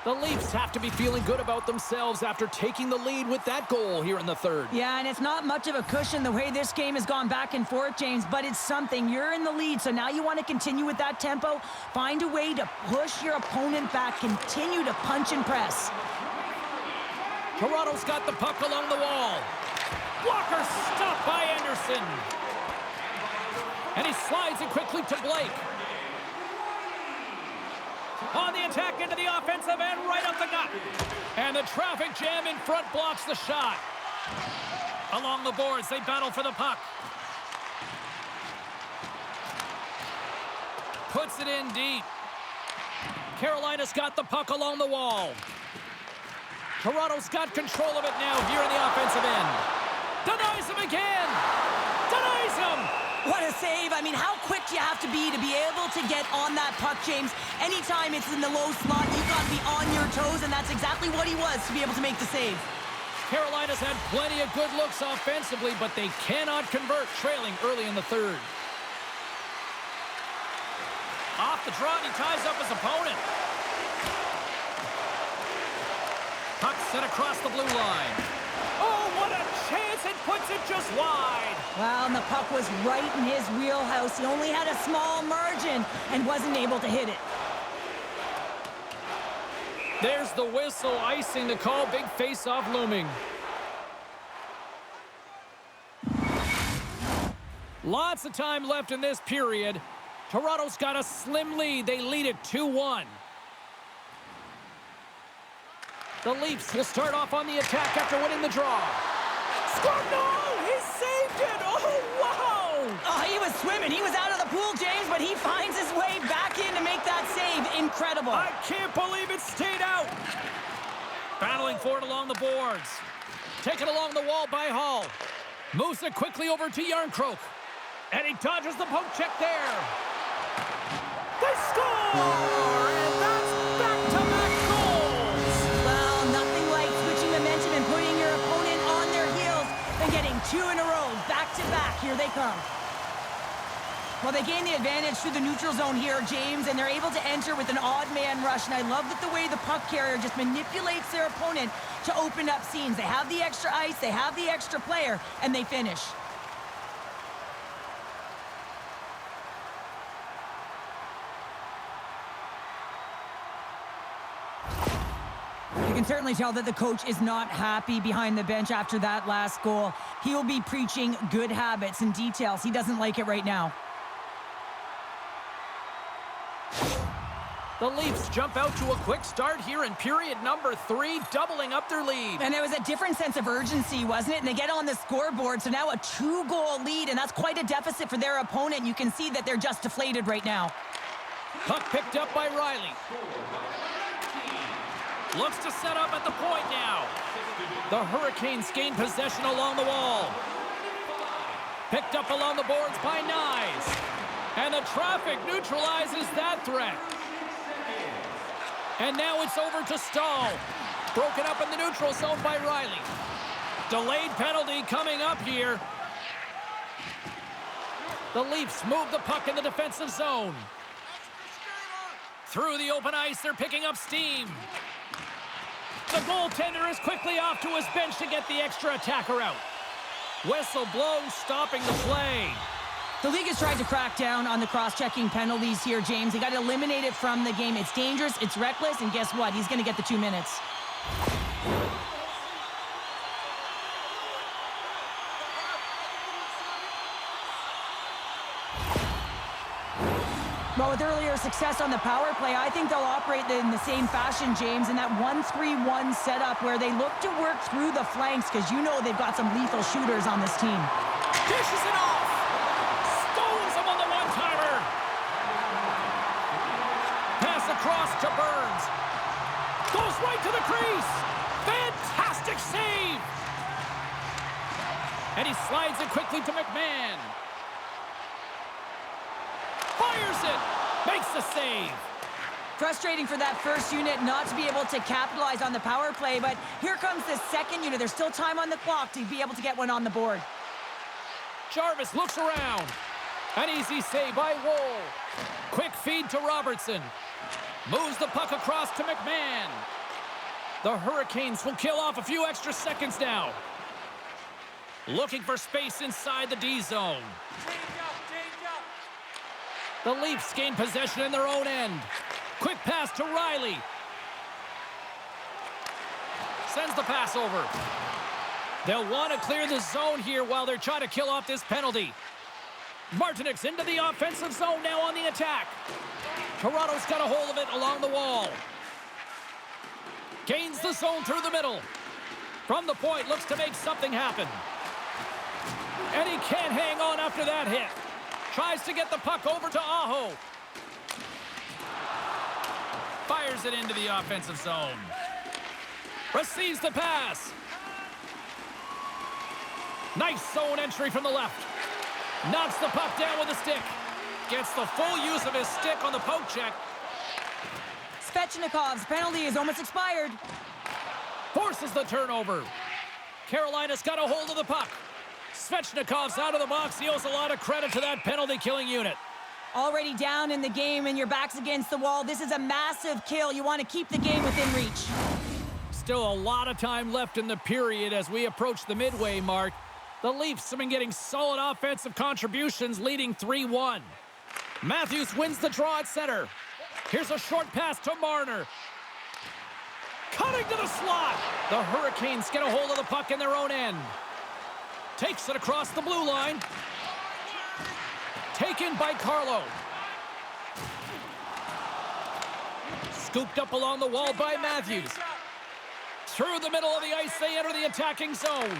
The Leafs have to be feeling good about themselves after taking the lead with that goal here in the 3rd. Yeah, and it's not much of a cushion the way this game has gone back and forth, James, but it's something. You're in the lead, so now you want to continue with that tempo. Find a way to push your opponent back. Continue to punch and press. Toronto's got the puck along the wall. Walker stopped by Anderson. And he slides it quickly to Blake. On the attack into the offensive end, right up the gut. And the traffic jam in front blocks the shot. Along the boards, they battle for the puck. Puts it in deep. Carolina's got the puck along the wall. Toronto's got control of it now here in the offensive end. Denies him again. Denies him. What a save. I mean, how quick do you have to be able to get on that puck, James? Anytime it's in the low slot, you've got to be on your toes, and that's exactly what he was to be able to make the save. Carolina's had plenty of good looks offensively, but they cannot convert, trailing early in the 3rd. Off the draw, and he ties up his opponent. Puck sent across the blue line. Oh, what a chance! It puts it just wide. Well, and the puck was right in his wheelhouse. He only had a small margin and wasn't able to hit it. There's the whistle, icing the call. Big face-off looming. Lots of time left in this period. Toronto's got a slim lead. They lead it 2-1. The Leafs will start off on the attack after winning the draw. Score! No! He saved it! Oh, wow! Oh, he was swimming. He was out of the pool, James, but he finds his way back in to make that save. Incredible. I can't believe it stayed out. Battling for it along the boards. Taken along the wall by Hall. Moves it quickly over to Yarncroke. And he dodges the poke check there. They score! And that's back-to-back goals! Well, nothing like switching momentum and putting your opponent on their heels and getting 2 in a row, back-to-back. Here they come. Well, they gain the advantage through the neutral zone here, James, and they're able to enter with an odd man rush. And I love that the way the puck carrier just manipulates their opponent to open up seams. They have the extra ice, they have the extra player, and they finish. You can certainly tell that the coach is not happy behind the bench after that last goal. He will be preaching good habits and details. He doesn't like it right now. The Leafs jump out to a quick start here in period number 3, doubling up their lead. And there was a different sense of urgency, wasn't it? And they get on the scoreboard, so now a 2-goal lead, and that's quite a deficit for their opponent. You can see that they're just deflated right now. Puck picked up by Riley. Looks to set up at the point now. The Hurricanes gain possession along the wall. Picked up along the boards by Nyes. And the traffic neutralizes that threat. And now it's over to Stahl. Broken up in the neutral zone by Riley. Delayed penalty coming up here. The Leafs move the puck in the defensive zone. Through the open ice, they're picking up steam. The goaltender is quickly off to his bench to get the extra attacker out. Whistle blows, stopping the play. The league has tried to crack down on the cross-checking penalties here, James. They got to eliminate it from the game. It's dangerous, it's reckless, and guess what? He's going to get the 2 minutes. Well, with earlier success on the power play, I think they'll operate in the same fashion, James, in that 1-3-1 setup where they look to work through the flanks because you know they've got some lethal shooters on this team. Dishes it off! Stones him on the one-timer! Pass across to Burns. Goes right to the crease! Fantastic save! And he slides it quickly to McMahon. Fires it! Makes the save! Frustrating for that first unit not to be able to capitalize on the power play, but here comes the second unit. There's still time on the clock to be able to get one on the board. Jarvis looks around. An easy save by Woll. Quick feed to Robertson. Moves the puck across to McMahon. The Hurricanes will kill off a few extra seconds now. Looking for space inside the D zone. The Leafs gain possession in their own end. Quick pass to Riley. Sends the pass over. They'll want to clear the zone here while they're trying to kill off this penalty. Martinik's into the offensive zone now on the attack. Toronto's got a hold of it along the wall. Gains the zone through the middle. From the point, looks to make something happen. And he can't hang on after that hit. Tries to get the puck over to Aho. Fires it into the offensive zone. Receives the pass. Nice zone entry from the left. Knocks the puck down with a stick. Gets the full use of his stick on the poke check. Svechnikov's penalty is almost expired. Forces the turnover. Carolina's got a hold of the puck. Svechnikov's out of the box. He owes a lot of credit to that penalty-killing unit. Already down in the game and your back's against the wall. This is a massive kill. You want to keep the game within reach. Still a lot of time left in the period as we approach the midway mark. The Leafs have been getting solid offensive contributions, leading 3-1. Matthews wins the draw at center. Here's a short pass to Marner. Cutting to the slot. The Hurricanes get a hold of the puck in their own end. Takes it across the blue line. Taken by Carlo. Scooped up along the wall by Matthews. Through the middle of the ice, they enter the attacking zone.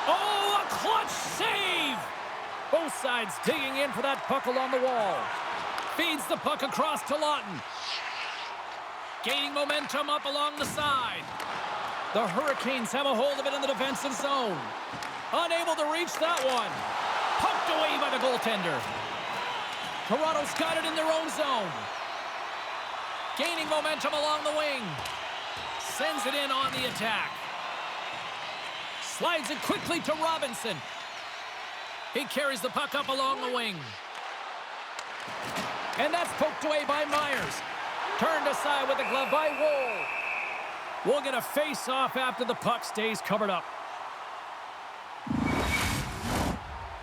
Oh, a clutch save! Both sides digging in for that puck along the wall. Feeds the puck across to Lawton. Gaining momentum up along the side. The Hurricanes have a hold of it in the defensive zone. Unable to reach that one. Pumped away by the goaltender. Toronto's got it in their own zone. Gaining momentum along the wing. Sends it in on the attack. Slides it quickly to Robinson. He carries the puck up along the wing. And that's poked away by Myers. Turned aside with the glove by Woll. We'll get a face-off after the puck stays covered up.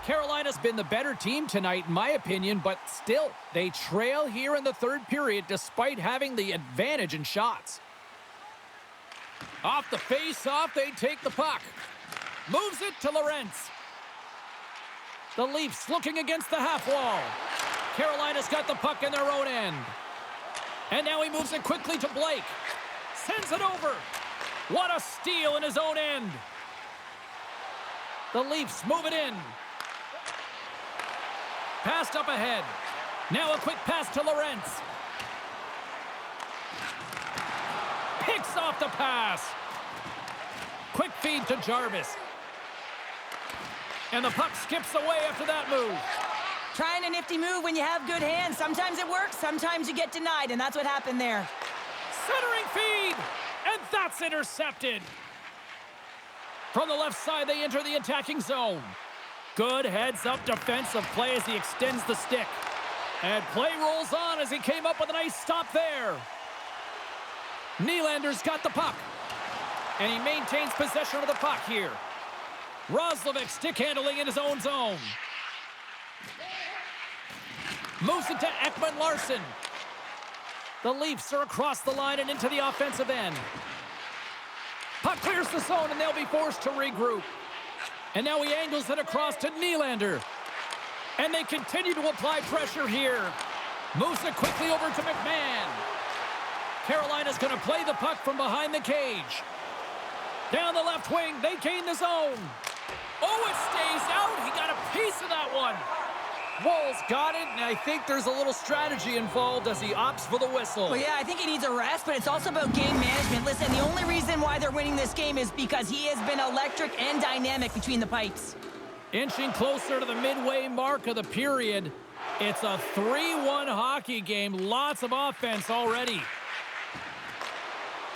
Carolina's been the better team tonight, in my opinion, but still, they trail here in the third period despite having the advantage in shots. Off the face-off, they take the puck. Moves it to Lorentz. The Leafs looking against the half wall. Carolina's got the puck in their own end. And now he moves it quickly to Blake. Sends it over. What a steal in his own end. The Leafs move it in. Passed up ahead. Now a quick pass to Lorentz. Picks off the pass. Quick feed to Jarvis. And the puck skips away after that move. Trying a nifty move when you have good hands. Sometimes it works, sometimes you get denied, and that's what happened there. Centering feed, and that's intercepted. From the left side, they enter the attacking zone. Good heads-up defensive play as he extends the stick. And play rolls on as he came up with a nice stop there. Nylander's got the puck. And he maintains possession of the puck here. Roslovic stick handling in his own zone. Moves it to Ekman-Larsson. The Leafs are across the line and into the offensive end. Puck clears the zone and they'll be forced to regroup. And now he angles it across to Nylander. And they continue to apply pressure here. Moves it quickly over to McMahon. Carolina's going to play the puck from behind the cage. Down the left wing, they gain the zone. Oh, it stays out. He got a piece of that one. Woll's got it, and I think there's a little strategy involved as he opts for the whistle. Well, yeah, I think he needs a rest, but it's also about game management. Listen, the only reason why they're winning this game is because he has been electric and dynamic between the pipes. Inching closer to the midway mark of the period. It's a 3-1 hockey game. Lots of offense already.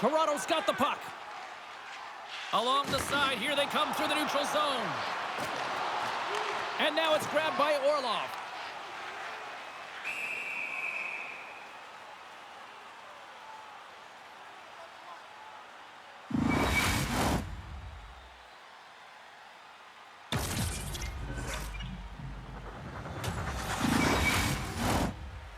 Toronto's got the puck. Along the side, here they come through the neutral zone. And now it's grabbed by Orlov.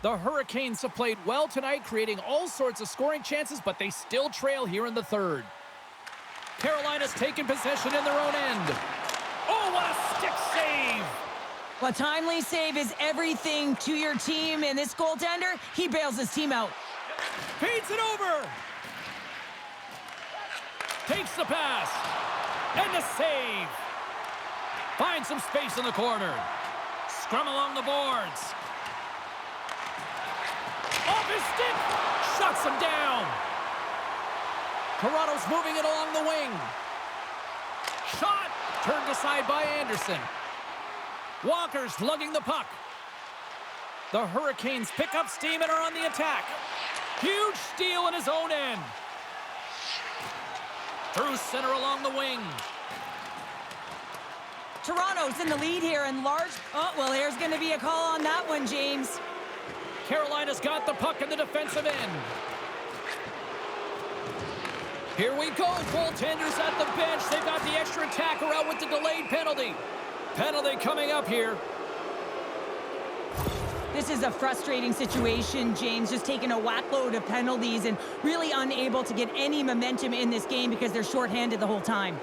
The Hurricanes have played well tonight, creating all sorts of scoring chances, but they still trail here in the third. Carolina's taken possession in their own end. Oh, what a stick save! Well, timely save is everything to your team, and this goaltender, he bails his team out. Feeds it over! Takes the pass. And the save. Finds some space in the corner. Scrum along the boards. Off his stick! Shuts him down! Toronto's moving it along the wing. Shot! Turned aside by Anderson. Walker's lugging the puck. The Hurricanes pick up steam and are on the attack. Huge steal in his own end. Through center along the wing. Toronto's in the lead here, and large... Oh, well, there's going to be a call on that one, James. Carolina's got the puck in the defensive end. Here we go. Goaltenders at the bench. They've got the extra attacker out with the delayed penalty. Penalty coming up here. This is a frustrating situation, James, just taking a whack load of penalties and really unable to get any momentum in this game because they're shorthanded the whole time.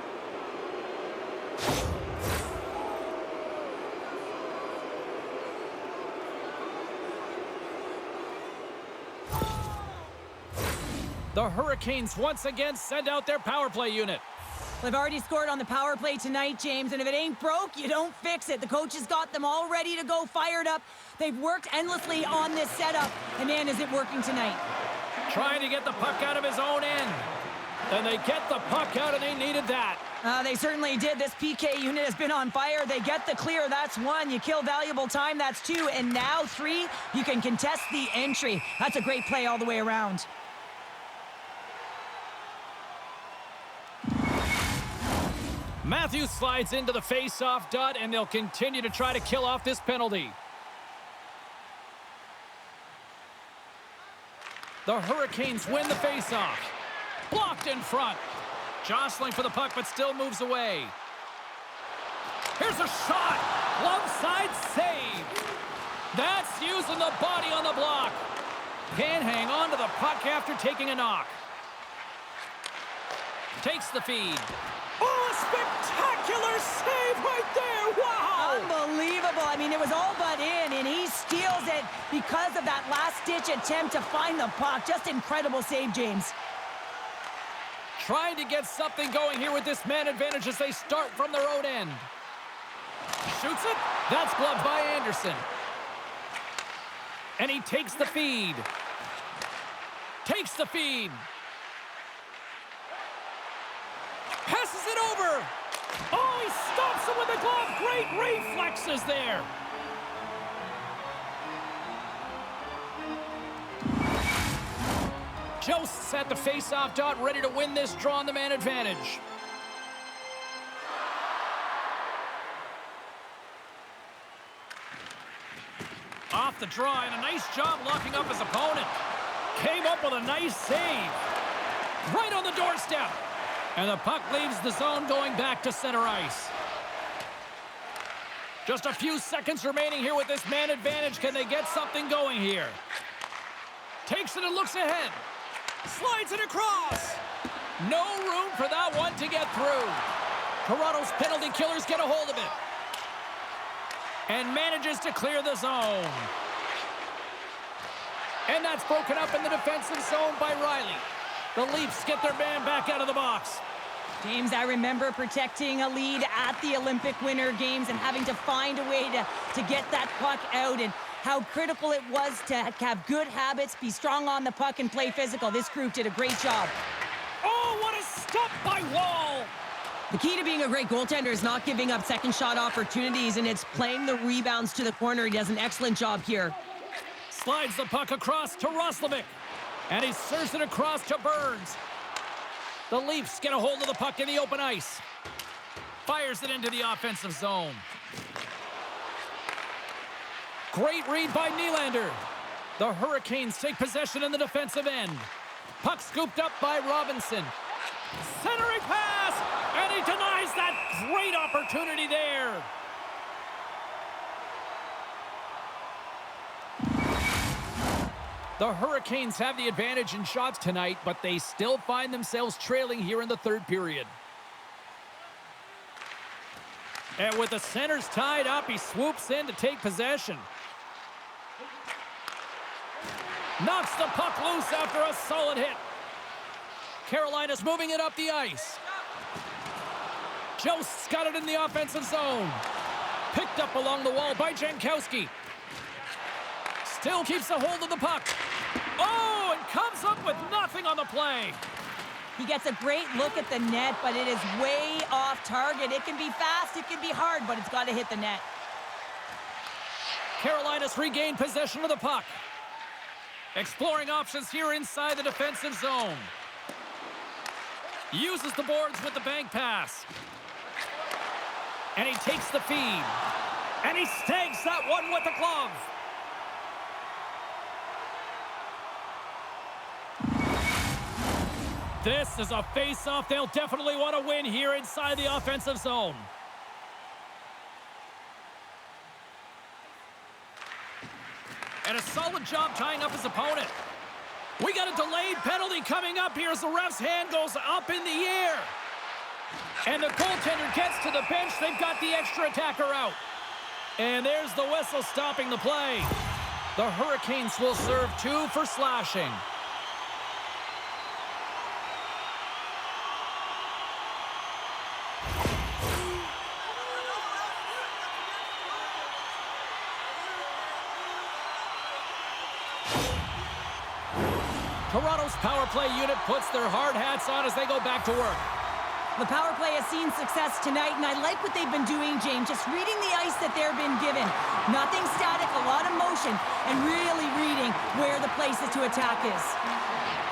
The Hurricanes once again send out their power play unit. They've already scored on the power play tonight, James, and if it ain't broke, you don't fix it. The coach has got them all ready to go, fired up. They've worked endlessly on this setup, and man, is it working tonight. Trying to get the puck out of his own end. Then they get the puck out, and they needed that. They certainly did. This PK unit has been on fire. They get the clear, that's one. You kill valuable time, that's two. And now three, you can contest the entry. That's a great play all the way around. Matthews slides into the face-off dot, and they'll continue to try to kill off this penalty. The Hurricanes win the faceoff. Blocked in front. Jostling for the puck, but still moves away. Here's a shot. Glove side save. That's using the body on the block. Can't hang on to the puck after taking a knock. Takes the feed. Oh, a spectacular save right there. Wow. Unbelievable. I mean, it was all but in, and he steals it because of that last-ditch attempt to find the puck. Just incredible save, James. Trying to get something going here with this man advantage as they start from their own end. Shoots it. That's gloved by Anderson. And he takes the feed. Takes the feed. Passes it over. Oh, he stops it with the glove. Great reflexes there. Josts at the face-off dot, ready to win this draw on the man advantage. Off the draw, and a nice job locking up his opponent. Came up with a nice save. Right on the doorstep. And the puck leaves the zone going back to center ice. Just a few seconds remaining here with this man advantage. Can they get something going here? Takes it and looks ahead. Slides it across. No room for that one to get through. Toronto's penalty killers get a hold of it. And manages to clear the zone. And that's broken up in the defensive zone by Riley. The Leafs get their man back out of the box. James, I remember protecting a lead at the Olympic Winter Games and having to find a way to get that puck out, and how critical it was to have good habits, be strong on the puck, and play physical. This group did a great job. Oh, what a stop by Wall! The key to being a great goaltender is not giving up second shot opportunities, and it's playing the rebounds to the corner. He does an excellent job here. Slides the puck across to Roslovic. And he serves it across to Burns. The Leafs get a hold of the puck in the open ice. Fires it into the offensive zone. Great read by Nylander. The Hurricanes take possession in the defensive end. Puck scooped up by Robinson. Centering pass! And he denies that great opportunity there. The Hurricanes have the advantage in shots tonight, but they still find themselves trailing here in the third period. And with the centers tied up, he swoops in to take possession. Knocks the puck loose after a solid hit. Carolina's moving it up the ice. Jost's got it in the offensive zone. Picked up along the wall by Jankowski. Still keeps a hold of the puck. Oh, and comes up with nothing on the play. He gets a great look at the net, but it is way off target. It can be fast, it can be hard, but it's got to hit the net. Carolina's regained possession of the puck. Exploring options here inside the defensive zone. Uses the boards with the bank pass. And he takes the feed. And he snags that one with the glove. This is a face-off they'll definitely want to win here inside the offensive zone. And a solid job tying up his opponent. We got a delayed penalty coming up here as the ref's hand goes up in the air. And the goaltender gets to the bench. They've got the extra attacker out. And there's the whistle stopping the play. The Hurricanes will serve 2 for slashing. Toronto's power play unit puts their hard hats on as they go back to work. The power play has seen success tonight, and I like what they've been doing, James, just reading the ice that they've been given. Nothing static, a lot of motion, and really reading where the places to attack is.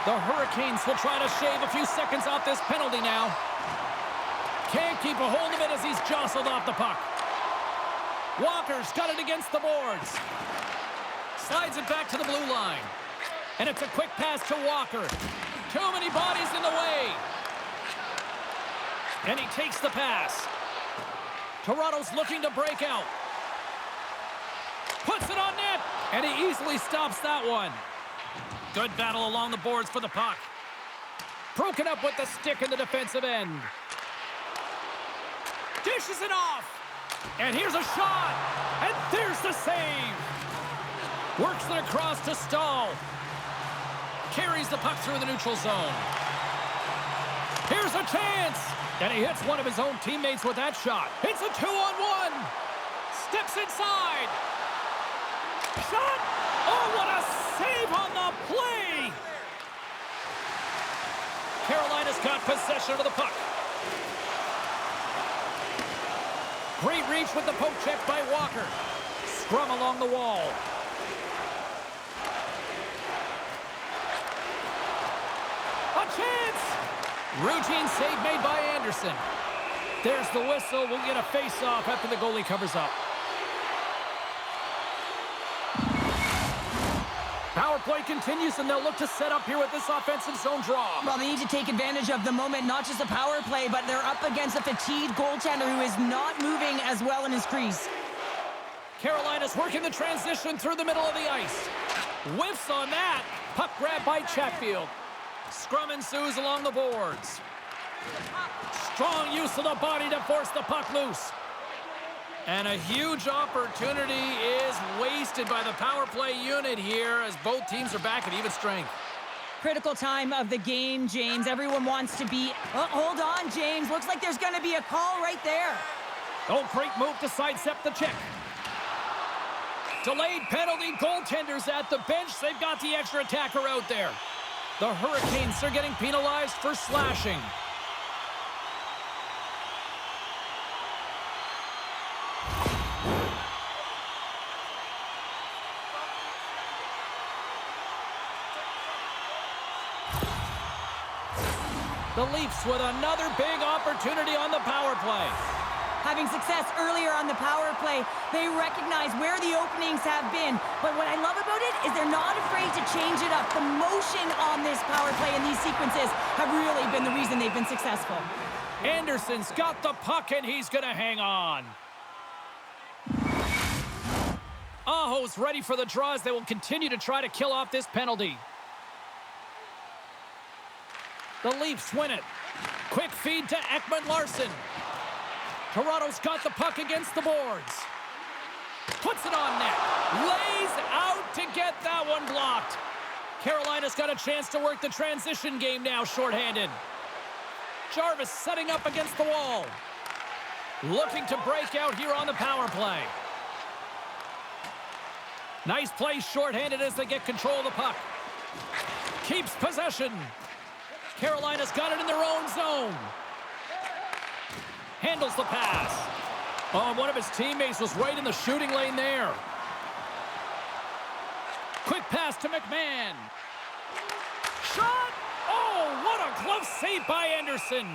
The Hurricanes will try to shave a few seconds off this penalty now. Can't keep a hold of it as he's jostled off the puck. Walker's got it against the boards. Slides it back to the blue line. And it's a quick pass to Walker. Too many bodies in the way. And he takes the pass. Toronto's looking to break out. Puts it on net. And he easily stops that one. Good battle along the boards for the puck. Broken up with the stick in the defensive end. Dishes it off. And here's a shot. And there's the save. Works it across to Stahl. Carries the puck through the neutral zone. Here's a chance. And he hits one of his own teammates with that shot. It's a 2-on-1. Steps inside. Shot. Oh, what a save on the play. Carolina's got possession of the puck. Great reach with the poke check by Walker. Scrum along the wall. A chance! Routine save made by Anderson. There's the whistle. We'll get a face-off after the goalie covers up. Power play continues, and they'll look to set up here with this offensive zone draw. Well, they need to take advantage of the moment, not just a power play, but they're up against a fatigued goaltender who is not moving as well in his crease. Carolina's working the transition through the middle of the ice. Whiffs on that. Puck grab by Chatfield. Scrum ensues along the boards. Strong use of the body to force the puck loose. And a huge opportunity is wasted by the power play unit here as both teams are back at even strength. Critical time of the game, James. Everyone wants to be... Oh, hold on, James. Looks like there's going to be a call right there. Oh, great move to sidestep the check. Delayed penalty, goaltenders at the bench. They've got the extra attacker out there. The Hurricanes are getting penalized for slashing. The Leafs with another big opportunity on the power play. Having success earlier on the power play, they recognize where the openings have been. But what I love about it is they're not afraid to change it up. The motion on this power play and these sequences have really been the reason they've been successful. Anderson's got the puck, and he's going to hang on. Aho's ready for the draws. They will continue to try to kill off this penalty. The Leafs win it. Quick feed to Ekman-Larsson. Toronto's got the puck against the boards. Puts it on net. Lays out to get that one blocked. Carolina's got a chance to work the transition game now, shorthanded. Jarvis setting up against the wall. Looking to break out here on the power play. Nice play shorthanded as they get control of the puck. Keeps possession. Carolina's got it in their own zone. Handles the pass. Oh, one of his teammates was right in the shooting lane there. Quick pass to McMahon. Shot! Oh, what a glove save by Anderson.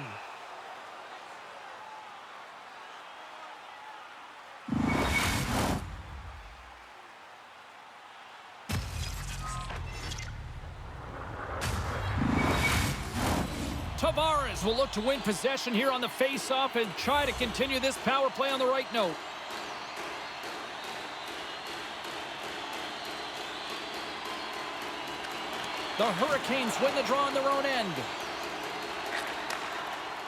Tavares will look to win possession here on the face-off and try to continue this power play on the right note. The Hurricanes win the draw on their own end.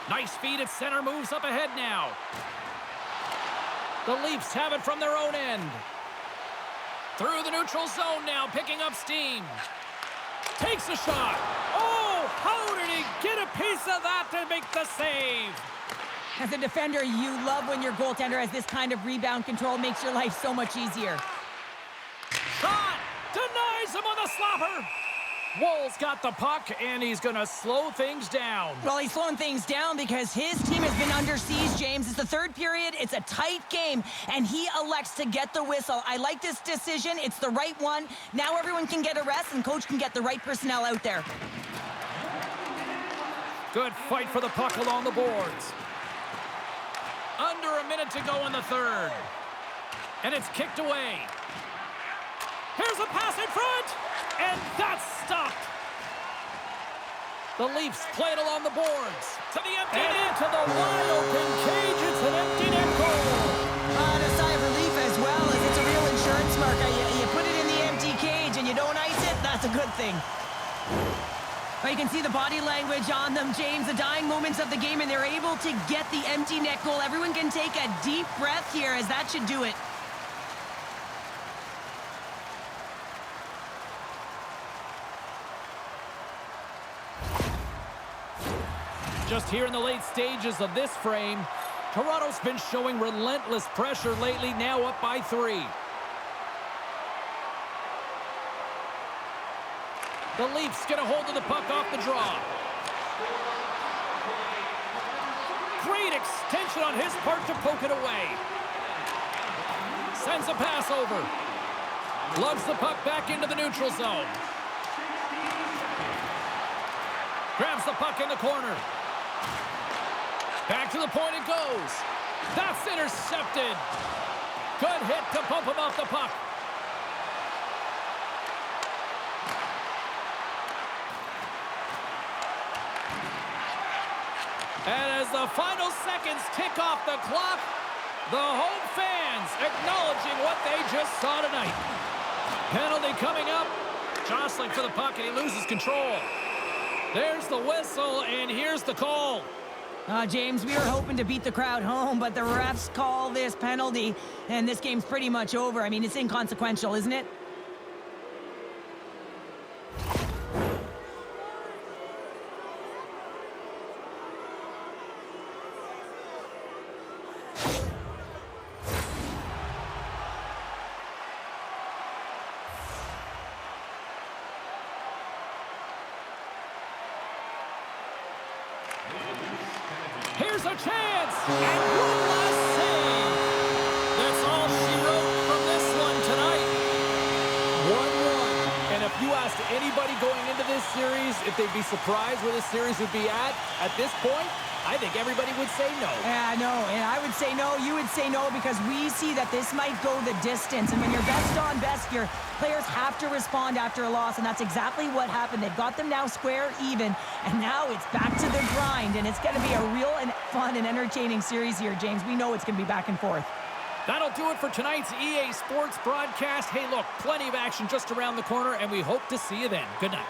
Nice feed at center, moves up ahead now. The Leafs have it from their own end. Through the neutral zone now, picking up steam. Takes a shot. Oh, how did he get a piece of that to make the save? As a defender, you love when your goaltender has this kind of rebound control. Makes your life so much easier. Shot! Denies him on the slapper. Woll's got the puck, and he's going to slow things down. Well, he's slowing things down because his team has been under siege, James. It's the third period. It's a tight game, and he elects to get the whistle. I like this decision. It's the right one. Now everyone can get a rest, and coach can get the right personnel out there. Good fight for the puck along the boards. Under a minute to go in the third. And it's kicked away. Here's a pass in front. And that's stopped. The Leafs play it along the boards. To the empty net. Into the wide open cage. It's an empty net goal. And a sigh of relief as well, as it's a real insurance marker. You put it in the empty cage and you don't ice it, that's a good thing. But you can see the body language on them, James, the dying moments of the game, and they're able to get the empty net goal. Everyone can take a deep breath here, as that should do it. Just here in the late stages of this frame, Toronto's been showing relentless pressure lately, now up by 3. The Leafs get a hold of the puck off the draw. Great extension on his part to poke it away. Sends a pass over. Lugs the puck back into the neutral zone. Grabs the puck in the corner. Back to the point it goes. That's intercepted. Good hit to pump him off the puck. And as the final seconds tick off the clock, the home fans acknowledging what they just saw tonight. Penalty coming up. Jostling for the puck, and he loses control. There's the whistle, and here's the call. James, we were hoping to beat the crowd home, but the refs call this penalty, and this game's pretty much over. I mean, it's inconsequential, isn't it? Here's a chance! And one last save! That's all she wrote from this one tonight. 1-1. And if you asked anybody going into this series if they'd be surprised where this series would be at this point, I think everybody would say no. Yeah, no, and I would say no, you would say no, because we see that this might go the distance. And when you're best on best, your players have to respond after a loss, and that's exactly what happened. They've got them now square even, and now it's back to the grind, and it's going to be a real and fun and entertaining series here, James. We know it's going to be back and forth. That'll do it for tonight's EA Sports broadcast. Hey, look, plenty of action just around the corner, and we hope to see you then. Good night.